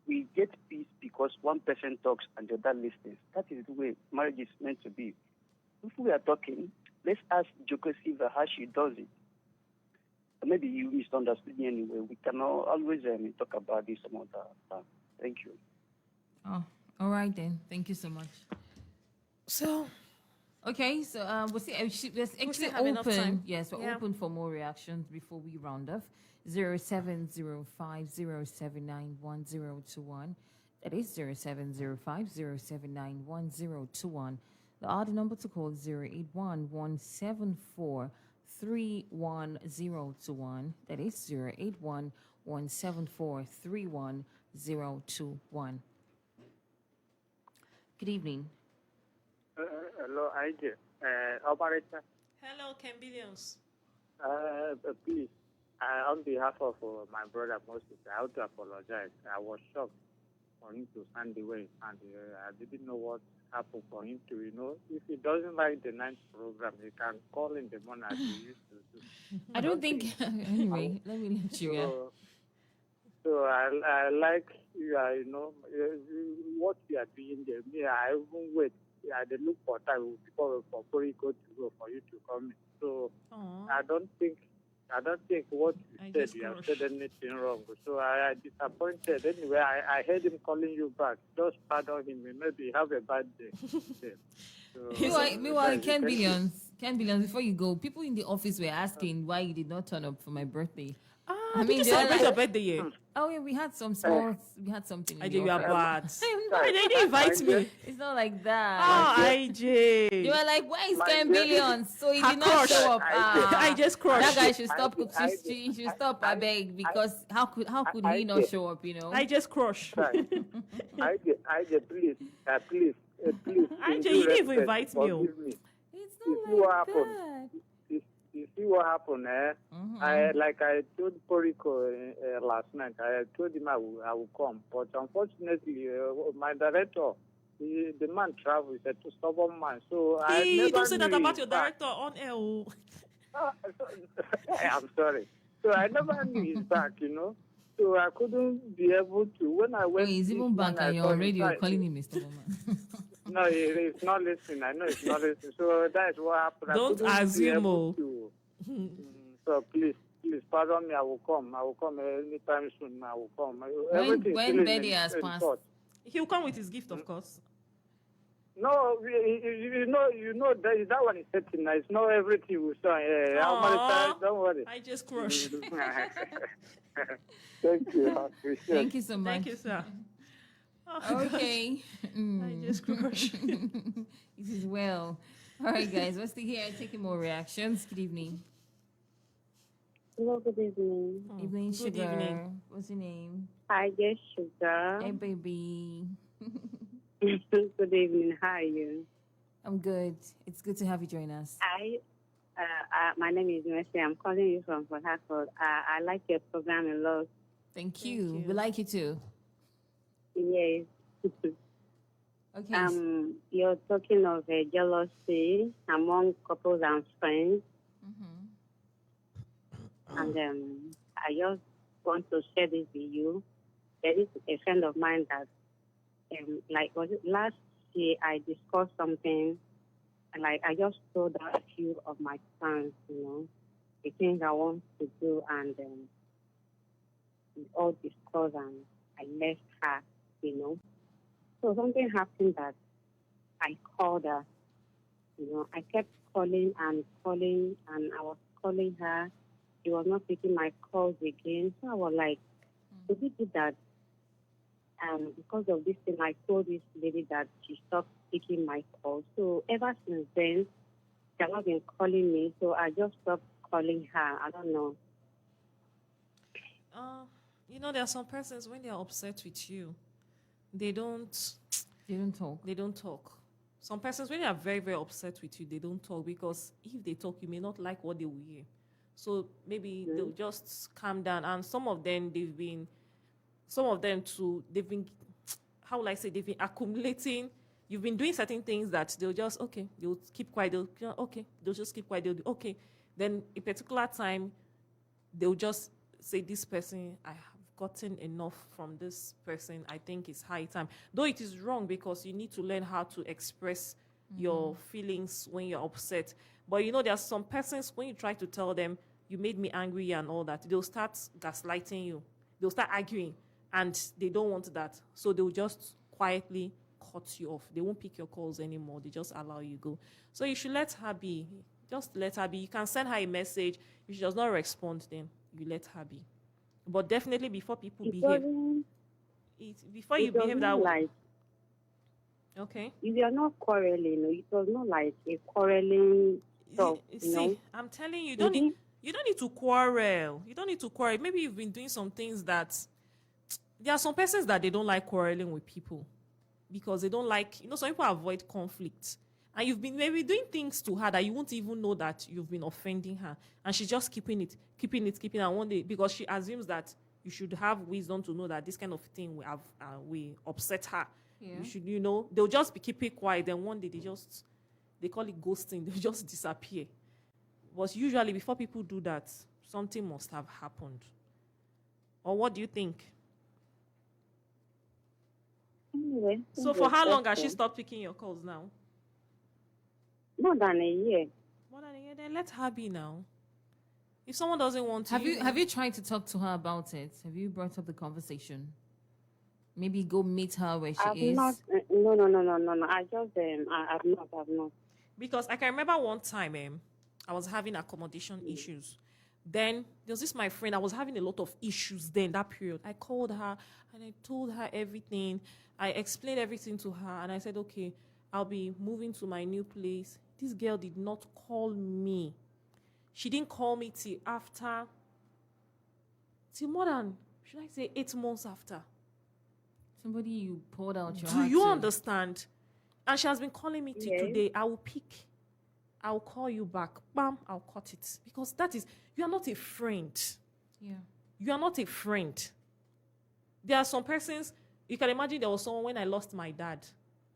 We get peace because one person talks and the other listens. That is the way marriage is meant to be. If we are talking, let's ask Jokosiva how she does it. Maybe you misunderstood me anyway. We can always talk about this some other time. Thank you. Oh, all right then. Thank you so much. So, Okay, so we'll see. We're actually still have enough open. time. Yes, we're Yeah. open for more reactions before we round off. 0705079121. That is 0705079121. The other number to call is 081-174-31021. That is 081-174-31021. Good evening. Hello, IJ. Operator, Hello, Ken Billions. please, on behalf of my brother Moses, I have to apologize. I was shocked for him to stand the way, and I didn't know what happened for him to, if he doesn't like the night program, he can call in the morning as he used to do. I don't think. Anyway, let me let you go. So I like what you are doing there. Me, I even wait. I dey look for time before for Poriko to go for you to come in. So I don't think what you said you have said anything wrong. So I am disappointed. Anyway, I heard him calling you back. Just pardon him. Maybe have a bad day. Meanwhile, Ken Billions, before you go, people in the office were asking why you did not turn up for my birthday. I mean, did you celebrate your birthday yet? Oh yeah, we had something. I did. You are bad. They didn't invite me. It's not like that. Oh, IJ. You were like, where is Ken Billions? So he did not crush. show up. I just crushed. That guy should stop. She should stop. I beg, because how could he not show up? I just crushed. IJ, please. IJ, you didn't even invite me. It's not like that. You see what happened, eh? Mm-hmm. I told Poriko last night. I told him I will come, but unfortunately, my director, the man travels. He's a stubborn man, so I don't say that about your director on air. I'm sorry. So I never knew he's back, So I couldn't be able to. When I went, he's even back and you're on radio calling him Mr. Woman. No, he's not listening. I know he's not listening. So that's what happened. Don't assume. So please pardon me. I will come anytime soon. I will come. When Betty has passed, he'll come with his gift, of course. No, you know that one is setting. It's not everything we saw. How many times? Don't worry. I just crushed. Thank you. I appreciate. Thank you so much. Thank you, sir. Oh, okay. I just crushed. This is well. All right, guys. We're still here taking more reactions. Good evening. Hello, good evening. Evening, Good Sugar. evening. What's your name? Hi, yes, Sugar. Hey, baby. Good evening. How are you? I'm good. It's good to have you join us. My name is Mercy. I'm calling you from Port Harcourt. I like your program a lot. Thank you. We like you too. Yes. Okay. You're talking of jealousy among couples and friends. Mm-hmm. And I just want to share this with you. There is a friend of mine that, was it last year I discussed something, and I just told her a few of my plans, the things I want to do, and we all discussed, and I left her, So something happened that I called her, I kept calling, and I was calling her. She was not taking my calls again. So I was like, could you do that? Because of this thing, I told this lady that she stopped taking my calls. So ever since then, she has not been calling me. So I just stopped calling her. I don't know. There are some persons, when they are upset with you, they don't talk. Some persons, when they are very, very upset with you, they don't talk, because if they talk, you may not like what they will hear. So maybe they'll just calm down. And some of them they've been how will I say, they've been accumulating. You've been doing certain things that they'll just, they'll keep quiet. They'll just keep quiet. Then a particular time, they'll just say, this person, I have gotten enough from this person. I think it's high time. Though it is wrong, because you need to learn how to express your feelings when you're upset. But there are some persons, when you try to tell them, you made me angry and all that, they'll start gaslighting you. They'll start arguing, and they don't want that. So they'll just quietly cut you off. They won't pick your calls anymore. They just allow you go. So you should let her be. Just let her be. You can send her a message. If she does not respond, then you let her be. But definitely before people behave, before you behave that way. Like, okay. if you're not quarreling, it was not like a quarreling stuff. See, I'm telling you, you don't need to quarrel. You don't need to quarrel. Maybe you've been doing some things that there are some persons that they don't like quarreling with people because they don't like, some people avoid conflict. And you've been maybe doing things to her that you won't even know that you've been offending her. And she's just keeping it. And one day, because she assumes that you should have wisdom to know that this kind of thing we upset her. Yeah. You should, they'll just be keeping quiet. Then one day they call it ghosting. They'll just disappear. But usually before people do that, something must have happened. Or what do you think? Anyway, so for how long has she stopped picking your calls now? More than a year. More than a year? Then let her be now. If someone doesn't want to... Have you tried to talk to her about it? Have you brought up the conversation? Maybe go meet her where she is? No. I just, I've not. Because I can remember one time, I was having accommodation issues. Then there was this my friend. I was having a lot of issues then, that period. I called her and I told her everything. I explained everything to her and I said, okay, I'll be moving to my new place. This girl did not call me. She didn't call me till more than, should I say, 8 months after. Somebody you poured out your heart to. Do you understand? And she has been calling me till today. I will pick. I'll call you back. Bam, I'll cut it. Because you are not a friend. Yeah. You are not a friend. There are some persons, you can imagine there was someone when I lost my dad.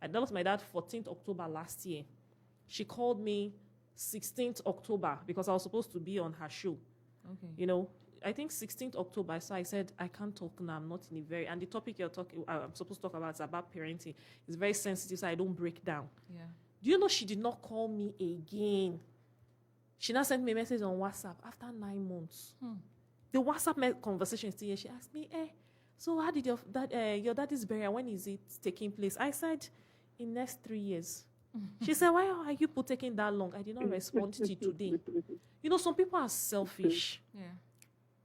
I lost my dad 14th October last year. She called me 16th October because I was supposed to be on her show. Okay. I think 16th October, so I said, I can't talk now. I'm not in a very... And the topic I'm supposed to talk about is about parenting. It's very sensitive, so I don't break down. Yeah. Do you know she did not call me again? She now sent me a message on WhatsApp after 9 months. The WhatsApp conversation still here. She asked me, so how did your daddy's burial, when is it taking place? I said, in next 3 years. She said, why are you taking that long? I did not respond to you today. Some people are selfish. Yeah.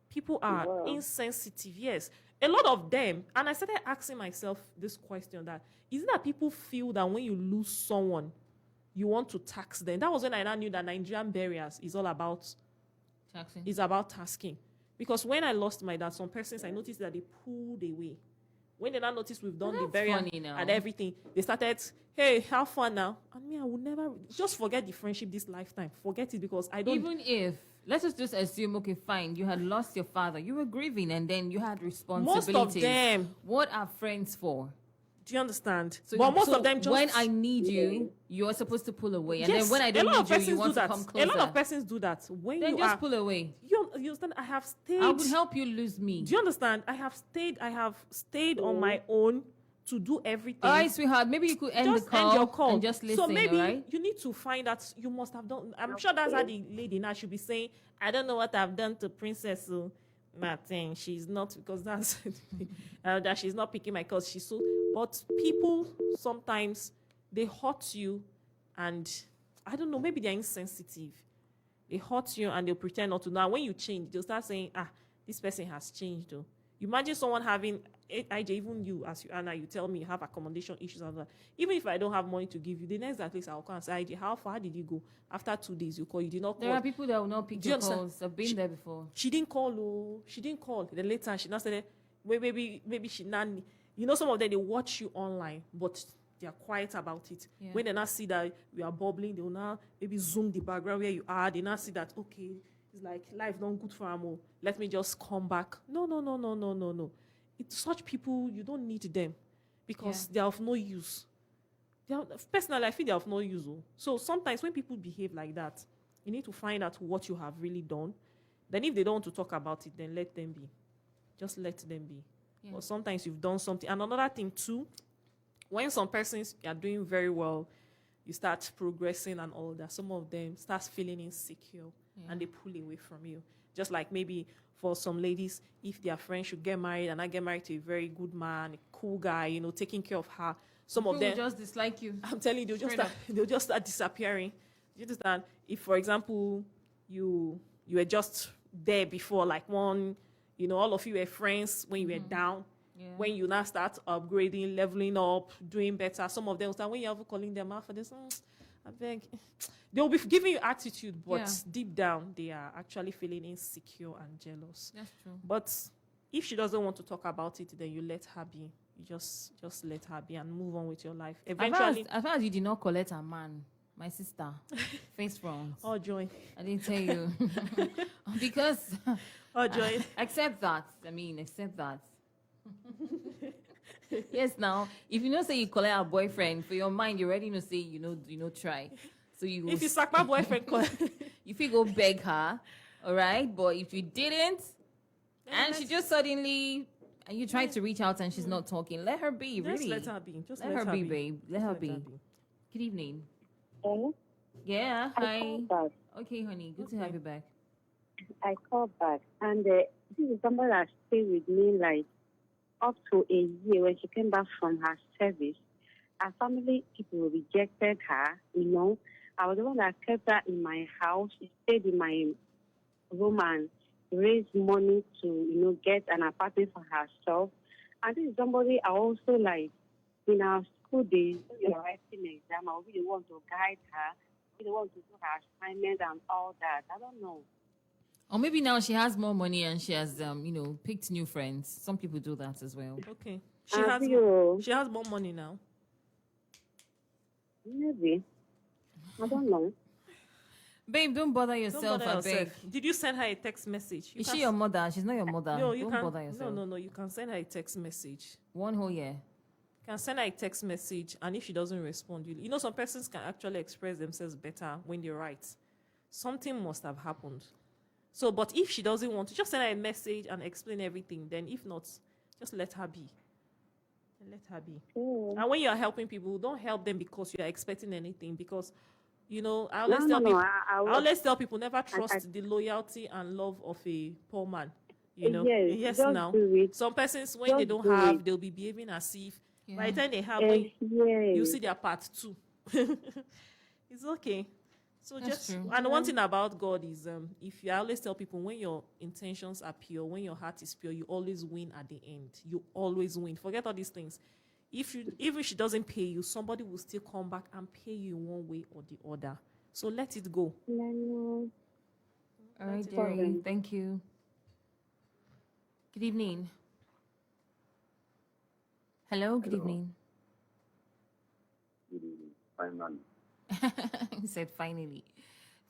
People are insensitive, yes. A lot of them, and I started asking myself this question, that is it that people feel that when you lose someone, you want to tax them? That was when I now knew that Nigerian burials is all about taxing. It's about tasking. Because when I lost my dad, some persons, I noticed that they pulled away. When they now noticed we've done the burial and everything, they started, hey, how fun now? And me, I would never, just forget the friendship this lifetime. Forget it, because I don't... Even if, let's just assume, okay, fine, you had lost your father, you were grieving, and then you had responsibilities. Most of them. What are friends for? Do you understand? But most of them just... When I need you, you're supposed to pull away. And then when I don't need you want to come closer. A lot of persons do that. When then just pull away. You understand? I have stayed... I would help you lose me. Do you understand? I have stayed on my own to do everything. All right, sweetheart. Maybe you could end your call and just listen, so maybe right? you need to find out, you must have done... I'm sure that's how the lady now should be saying, I don't know what I've done to Princess Martin. She's not, because that's... that she's not picking my calls. She's so... But people, sometimes, they hurt you, and I don't know, maybe they're insensitive. They hurt you and they'll pretend not to know. And when you change, they'll start saying, this person has changed though. You imagine someone having, IJ, even you, as you are now, you tell me you have accommodation issues and that. Even if I don't have money to give you, the next at least I'll come and say, IJ, how far did you go? After 2 days, you call, you did not call. There are people that will not pick your calls. I've been there before. She didn't call, She didn't call. Then later, she now said, maybe she now... some of them, they watch you online, but they are quiet about it. Yeah. When they now see that you are bubbling, they will now maybe zoom the background where you are. They now see that, okay, it's like life not good for them. Let me just come back. No. It's such people, you don't need them because they are of no use. Personally, I feel they are of no use. So sometimes when people behave like that, you need to find out what you have really done. Then if they don't want to talk about it, then let them be. Just let them be. Yeah. But sometimes you've done something. And another thing too, when some persons are doing very well, you start progressing and all that, some of them start feeling insecure and they pull away from you. Just like maybe for some ladies, if their friend should get married and I get married to a very good man, a cool guy, taking care of her, Some of People them will just dislike you. I'm telling you, Straight they'll just start disappearing. You understand? If, for example, you were just there before, like one, all of you were friends when you were down. Yeah. When you now start upgrading, leveling up, doing better, some of them will start, when you're calling them out for this, I beg. They'll be giving you attitude, but Yeah. deep down, they are actually feeling insecure and jealous. That's true. But if she doesn't want to talk about it, then you let her be. You just let her be and move on with your life. Eventually, As far as you did not collect a man, my sister, face front. oh joy, I didn't tell you. Because oh joy. accept that. Accept that. Yes, now, if you know say you collect a boyfriend, for your mind, you already know say try. So you If you suck my boyfriend, if you go beg her, all right. But if you didn't, and she just suddenly, and you try to reach out and she's not talking, let her be. just Really, let her be. Just let her be, babe. Let her be. Good evening. Hello? Yeah. I Hi. called back. Okay, honey. Good to have you back. I called back. And this is somebody that stayed with me like up to a year when she came back from her service. Her family people rejected her, I was the one that kept her in my house. She stayed in my room and raised money to, get an apartment for herself. And this is somebody I also like in our school days, when we were writing an exam, I really want to guide her, really want to do her assignment and all that. I don't know. Or maybe now she has more money and she has, picked new friends. Some people do that as well. Okay. She has more money now. Maybe. I don't know. Babe, don't bother Don't yourself. bother I yourself. beg. Did you send her a text message? Is she your mother? She's not your mother. No, you don't can. bother yourself. No. You can send her a text message. One whole year. You can send her a text message, and if she doesn't respond, some persons can actually express themselves better when they write. Something must have happened. So, but if she doesn't want to, just send her a message and explain everything. Then, if not, just let her be. Let her be. And when you are helping people, don't help them because you are expecting anything. Because, I always tell people never trust the loyalty and love of a poor man. Yes, now. Some persons, when they don't have, they'll be behaving as if by the time they have, you see their part too. It's okay. So That's true. And one thing about God is, if you always tell people when your intentions are pure, when your heart is pure, you always win at the end. You always win. Forget all these things. Even she doesn't pay you, somebody will still come back and pay you in one way or the other. So let it go. No. All right, Jerry. Thank you. Good evening. Hello. Good evening. Good evening. Finally. He said finally.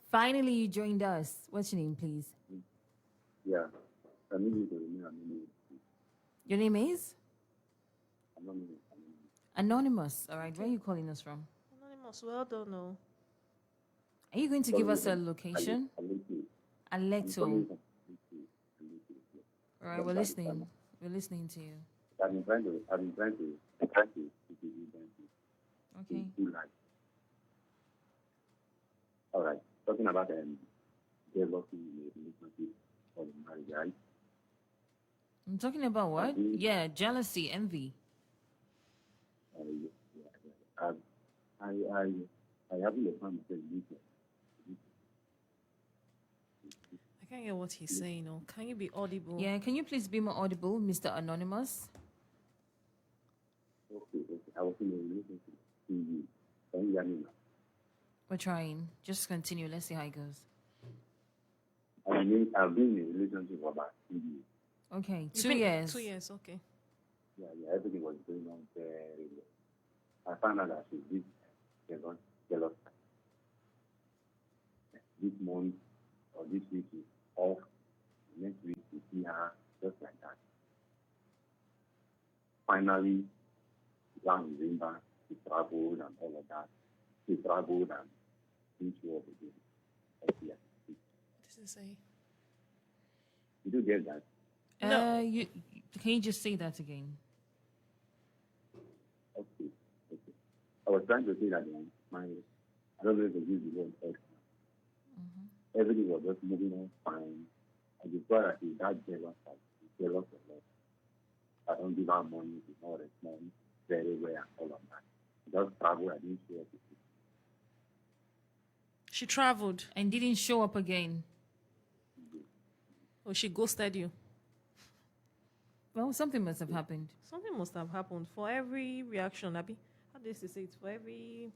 Finally, you joined us. What's your name, please? Yeah. I need you to remain anonymous. Your name is? Anonymous. Anonymous. All right. Where are you calling us from? Anonymous, well done. No. Are you going to give us a location? Aleto. All right. We're listening. We're listening to you. I've been trying to Okay. All right. Talking about jealousy in a relationship or marriage, right? I'm talking about what? Yeah, jealousy, envy. I haven't found myself I can't hear what he's saying. No. Can you be audible? Yeah, can you please be more audible, Mr. Anonymous? Okay. I was in a relationship. Can you hear me now? We're trying. Just continue. Let's see how it goes. I've been in a relationship for about 2 years. Okay, 2 years. 2 years, okay. Yeah, everything was going on very well. I found out that she's jealous. This month or this week is off. Next week we see her just like that. Finally, around November, she traveled and all of that. She traveled and didn't show up again. What does it say? Did you get that? Can you just say that again? Okay. I was trying to say that I don't know if I use the word ex. Everything was just moving on fine. I discovered that she's that jealous, jealous of us. I don't give her money, she's not respond. very well and all of that. Just travel, I didn't see everything. She traveled. And didn't show up again. Or she ghosted you. Well, something must have happened. Something must have happened for every reaction, Abby. How do you say it? For every...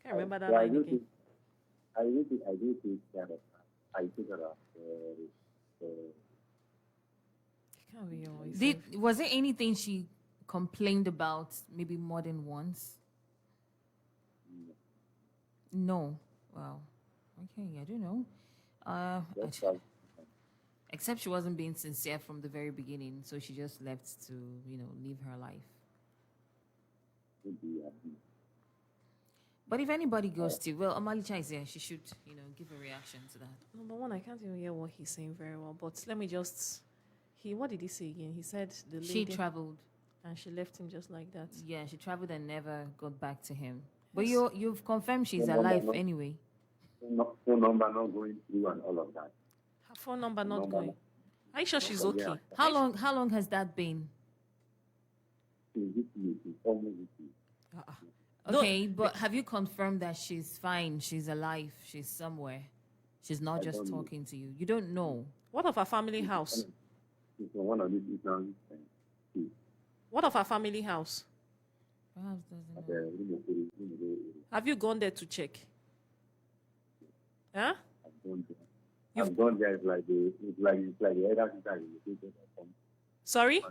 Can't remember that Yeah, line again. I do take care of her. I take her of Can't be your voice. Was there anything she complained about maybe more than once? No. Wow. Okay, I don't know. just like, Except she wasn't being sincere from the very beginning, so she just left to, live her life. maybe, But if anybody goes to, well, Amalicha is here. She should, give a reaction to that. Number one, I can't even hear what he's saying very well. But let me just... What did he say again? He said the lady... She traveled. And she left him just like that. Yeah, she traveled and never got back to him. But you've confirmed she's No, no, alive no. anyway. phone number not going through and all of that. Her phone number not Number going. not- Are you sure she's Yeah. okay? How long has that been? It's this week, it's almost this week. No, Okay, but have you confirmed that she's fine, she's alive, she's somewhere? She's not I just don't know. talking to you. You don't know. What of her family house? It's one of these Islam What of her family house? Perhaps doesn't know. Have you gone there to check? Huh? I've gone there. It's like the elder sister is located or something. Sorry?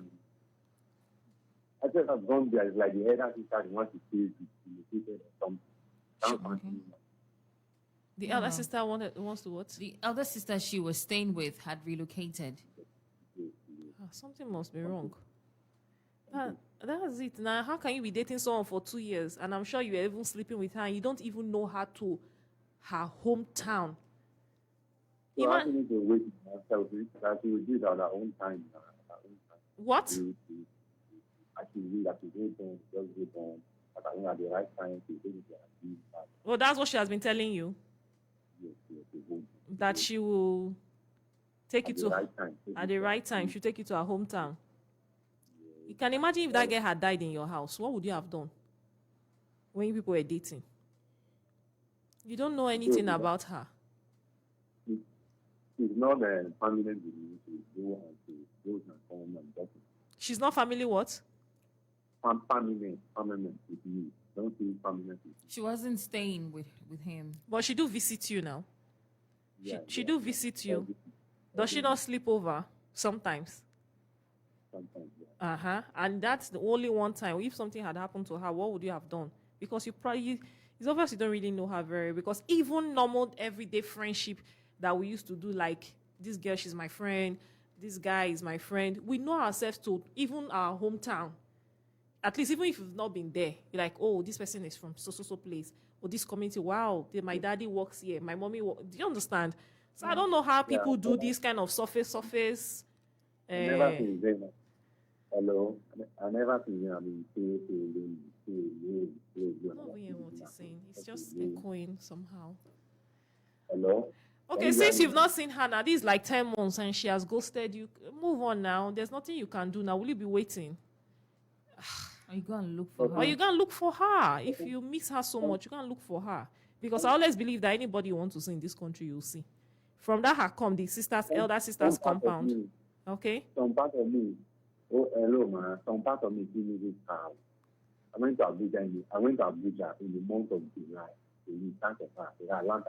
I said I've gone there. It's like the elder sister wants to stay located or something. Sounds Okay. funny. The elder sister wants to what? The elder sister she was staying with had relocated. Something must be wrong. That's it. Now, how can you be dating someone for 2 years and I'm sure you were even sleeping with her and you don't even know her hometown? So I need to wait myself that we will do it at our own time. What? Actually, that we go down, just go down. But I think at the right time to take it to Well, that's what she has been telling you, yes, we go. that she will take you At the to right time. at the right time. She'll take you to her hometown. You can imagine if that girl had died in your house, what would you have done when you people were dating? You don't know anything about her. It's not a permanent disease to go and to those and come and get it. She's not family what? Permanent with you. Don't say permanent with you. She wasn't staying with him. But she do visit you now. Yeah, She yeah, do yeah. visit you. Every- Does she not sleep over sometimes? Sometimes, yeah. Uh-huh. And that's the only one time. If something had happened to her, what would you have done? Because you probably, it's obvious you don't really know her very, because even normal everyday friendship that we used to do, like this girl, she's my friend, this guy is my friend, we know ourselves to even our hometown. At least even if you've not been there, you're like, oh, this person is from so place, or this community, wow, my daddy works here, my mommy works. Do you understand? So I don't know how people do this kind of surface. I never seen them. Hello. I never seen them. I mean, I'm not hearing what he's saying. It's just echoing somehow. Hello. Okay, Can you since hear you've me? not seen her now, this is like 10 months and she has ghosted you. Move on now. There's nothing you can do now. Will you be waiting? Or you go and look for her. Or you can look for her. If you miss her so much, you can look for her. Because I always believe that anybody you want to see in this country, you'll see. From that her come, the elder sister's Some part of compound. me- Okay? Some part of me. Oh, hello, man. Some part of me give me this house. I went to Abuja in the month of July. To meet Santa Clara. I learned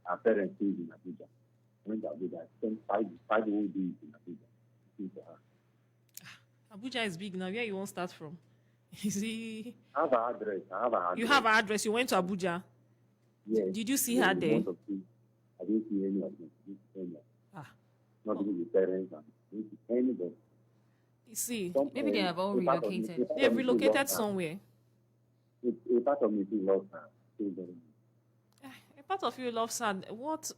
our parents stayed in Abuja. I went to Abuja. I spent five whole days in Abuja. See to her. Abuja is big now. Where you won't start from? You see, I have an address. you have her address. You went to Abuja. Yes. Did you see In her the there? month of June. I didn't see any of them. I didn't see any of them. Ah. Not even the parents. I didn't see anybody. You see, Maybe they have all a part of me- relocated. a part they've of me still relocated loves her. somewhere. A part of me still loves her. Still very much. A part of you loves her. What?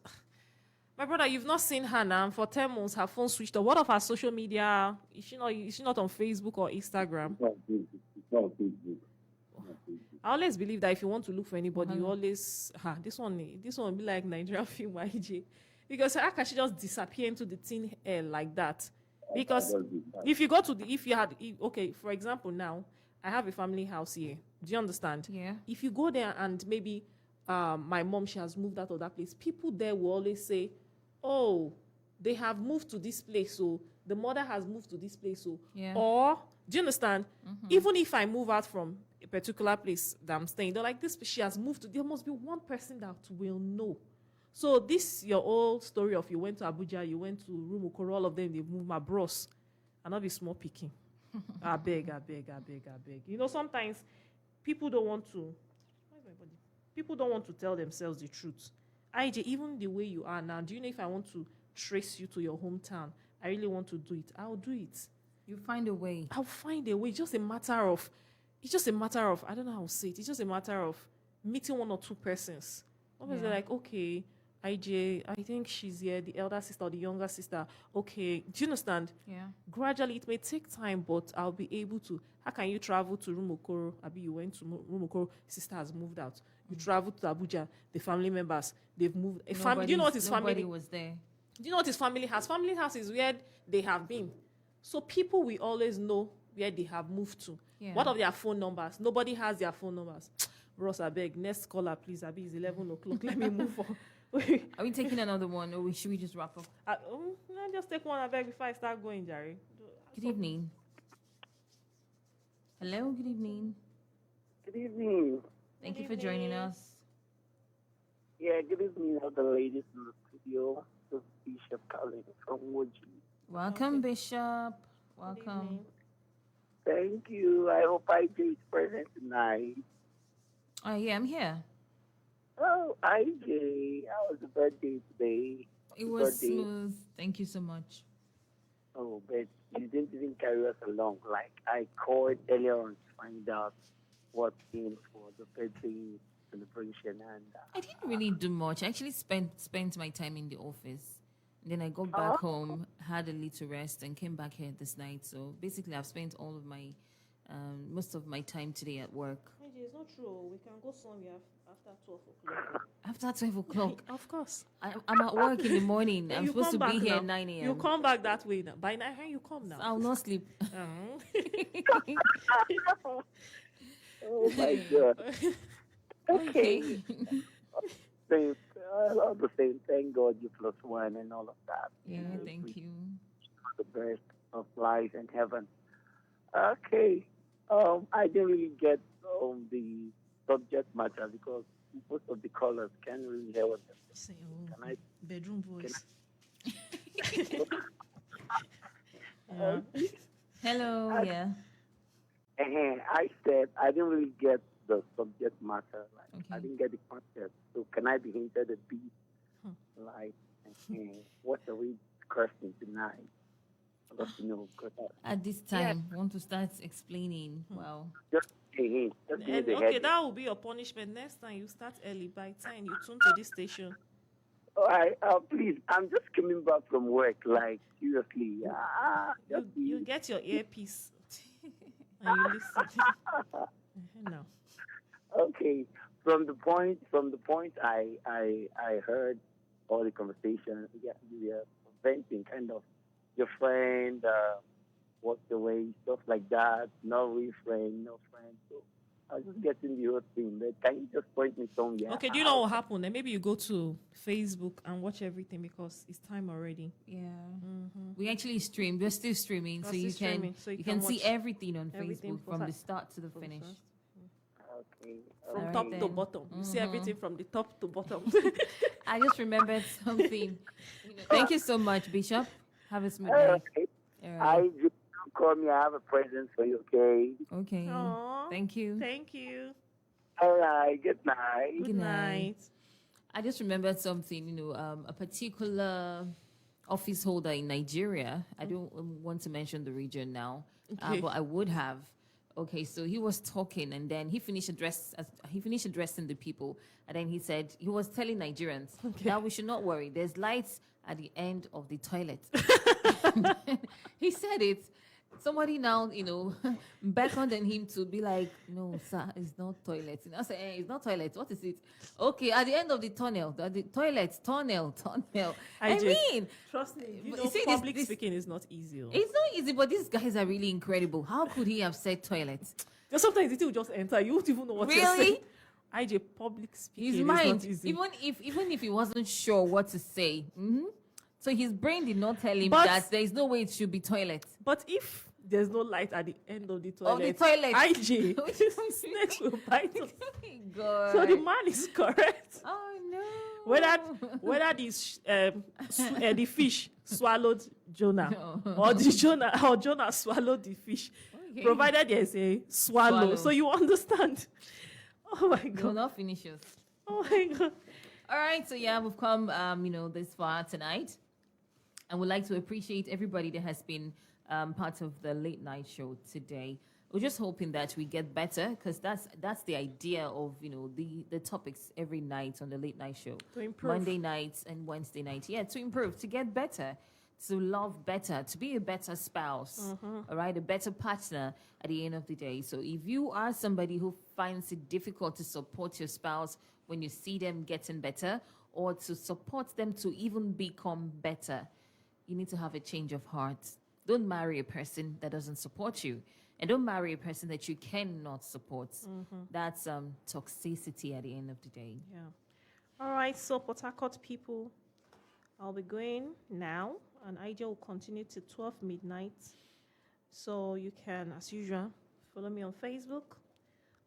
My brother, you've not seen her now. For 10 months, her phone switched off. What of her social media? Is she not on Facebook or Instagram? It's not on Facebook. It's not on Facebook. It's not on Facebook. I always believe that if you want to look for anybody, you Wahala. always this one will be like Nigerian film YG. Because how can she just disappear into the thin air like that? Because I just did that. if you go to okay, for example now, I have a family house here. Do you understand? Yeah. If you go there and maybe my mom, she has moved out of that place, people there will always say, oh, they have moved to this place, so the mother has moved to this place, so Yeah. or do you understand? Even if I move out from a particular place that I'm staying, they're like, this she has moved to, there must be one person that will know. So this your old story of you went to Abuja, you went to Rumukoro, all of them, they've moved my bros. And not be small picking. I beg. You know, sometimes people don't want to tell themselves the truth. IJ, even the way you are now, do you know if I want to trace you to your hometown, I really want to do it, I'll do it. You find a way. I'll find a way. It's just a matter of, I don't know how to say it. It's just a matter of meeting one or two persons. Obviously, Yeah. like, okay, IJ, I think she's here, the elder sister or the younger sister. Okay, do you understand? Yeah. Gradually, it may take time, but I'll be able to. How can you travel to Rumokoro? Abi, you went to Rumokoro, sister has moved out. You travel to Abuja, the family members, they've moved. Do you know what his Nobody family was there. Do you know what his family has? Family house is where they have been. So people will always know where they have moved to. Yeah. What of their phone numbers? Nobody has their phone numbers. Ross, I beg, next caller, please. Abi, it's 11 o'clock. Let me move on. Are we taking another one, or should we just wrap up? Let just take one, I beg, before I start going, Jerry. Good evening. Hello, good evening. Good evening. Thank you for joining us. Yeah, good evening, all the ladies in the studio. This is Bishop calling from Woji. Welcome, Bishop. Welcome. Thank you. I hope IJ is present tonight. Oh, yeah, I'm here. Oh, IJ, how was the birthday today? It was Birthday. smooth. Thank you so much. Oh, but you didn't even carry us along. Like, I called earlier on to find out what came for the birthday celebration. And I didn't really do much. I actually spent my time in the office. Then I got back home, had a little rest, and came back here this night. So basically, I've spent all of my, most of my time today at work. It's not true. We can go somewhere after 12 o'clock. After 12 o'clock, Of course. I'm at work in the morning. Then I'm you supposed to come be back here now. at 9 a.m. You come back that way now. By 9 you come now. I'll not sleep. oh my God. Okay. Same, all the same. Thank God you plus one and all of that. Yeah, And thank you. the best of life and heaven. Okay. I didn't really get the subject matter because most of the callers can't really hear what they're saying. Can I? Bedroom voice. Hello, yeah. I said I didn't really get the subject matter. Like I Okay. didn't get the concept. So can I be hinted a bit? Like, what are we discussing tonight? I'd love to know. 'Cause At this time, want to start explaining. Wow. just a hint. Just give me And, the okay, heading. that will be your punishment. Next time you start early. By 10, you tune to this station. All right, please. I'm just coming back from work. Like seriously, You get your earpiece and you listen. No. Okay. From the point I heard all the conversation. Yeah, you were venting kind of your friend walked away, stuff like that. No real friend, no friend. So I was just getting the whole thing. But can you just point me somewhere? Okay, do you know what happened? Then maybe you go to Facebook and watch everything because it's time already. Yeah. We actually stream. We're still streaming, We're so you still can streaming, so you you can can see watch everything on everything Facebook from from the start to the from finish. first. Okay. From Alright top to then. bottom. You see everything from the top to bottom. I just remembered something. Thank you so much, Bishop. Have a smooth night. Okay. All I right. just call me. I have a present for you. Okay. Okay. Aw, Thank you. Thank you. All right. Good night. Good night. I just remembered something, a particular office holder in Nigeria. I don't want to mention the region now, Okay. but I would have. Okay, so he was talking, and then he finished addressing the people, and then he said he was telling Nigerians that we should not worry. There's lights at the end of the toilet. He said it. Somebody now, beckoned on him to be like, no, sir, it's not toilet. And I said, it's not toilet. What is it? Okay, at the end of the tunnel, the toilet, tunnel. I just- mean, Trust me. You But know, you see, public this- speaking is not easy. Oh. it's not easy, but these guys are really incredible. How could he have said toilet? Just sometimes the thing will just enter. You won't even know what you're Really? saying. IJ, public speaking His is mind, not easy. even if he wasn't sure what to say, so his brain did not tell him But- that there is no way it should be toilet. But if there's no light at the end of the toilet, Of the toilet. IJ, snakes will bite us. God. So the man is correct. Oh no. Whether the fish swallowed Jonah or Jonah swallowed the fish, Okay. provided there's a swallow. So you understand. Oh my Will God. not finish us. Oh my God. All right, so yeah, we've come, this far tonight, and we'd like to appreciate everybody that has been part of the late night show today. We're just hoping that we get better, because that's the idea of the topics every night on the late night show. To improve. Monday nights and Wednesday nights. Yeah, to improve, to get better, to love better, to be a better spouse, all right, a better partner at the end of the day. So if you are somebody who finds it difficult to support your spouse when you see them getting better, or to support them to even become better, you need to have a change of heart. Don't marry a person that doesn't support you. And don't marry a person that you cannot support. That's toxicity at the end of the day. Yeah. All right. So Port Harcourt people, I'll be going now, and IJ will continue to 12 midnight. So you can, as usual, follow me on Facebook.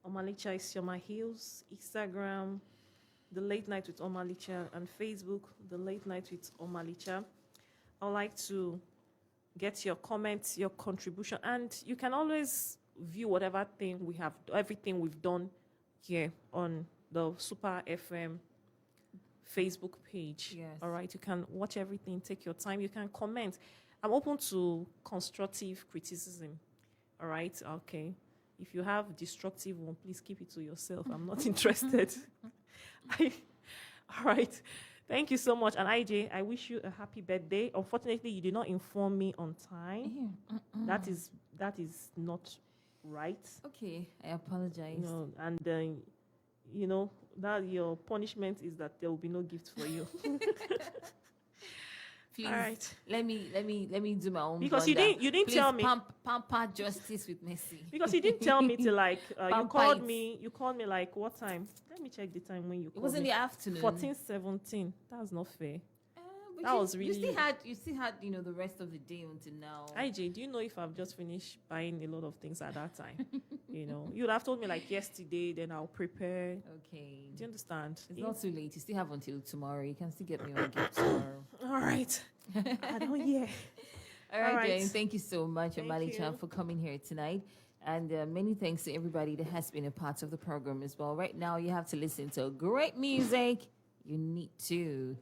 Omalicha Isioma Hills, Instagram, The Late Night with Omalicha, and Facebook, The Late Night with Omalicha. I'd like to get your comments, your contribution, and you can always view whatever thing we have, everything we've done here on the Super FM Facebook page. Yes. All right, you can watch everything, take your time, you can comment. I'm open to constructive criticism. All right, okay. If you have destructive one, please keep it to yourself. I'm not interested. All right. Thank you so much. And IJ, I wish you a happy birthday. Unfortunately, you did not inform me on time. That is not right. Okay, I apologize. No, and that your punishment is that there will be no gift for you. Please, All right. let me do my own. Because blunder. you didn't Please tell me. Pamper justice with Messi. Because you didn't tell me to you called Pamper me like what time? Let me check the time when you It called was in me. the afternoon. 14:17. That's not fair. But That you, was you really- still had the rest of the day until now. IJ, do you know if I've just finished buying a lot of things at that time? You'd have told me like yesterday, then I'll prepare. Okay. Do you understand? It's not too late. You still have until tomorrow. You can still get me on gift tomorrow. All right. I don't hear. All right, All right. Jane. Thank you so much, Thank Amali-chan, you. for coming here tonight. And many thanks to everybody that has been a part of the program as well. Right now, you have to listen to great music. You need to.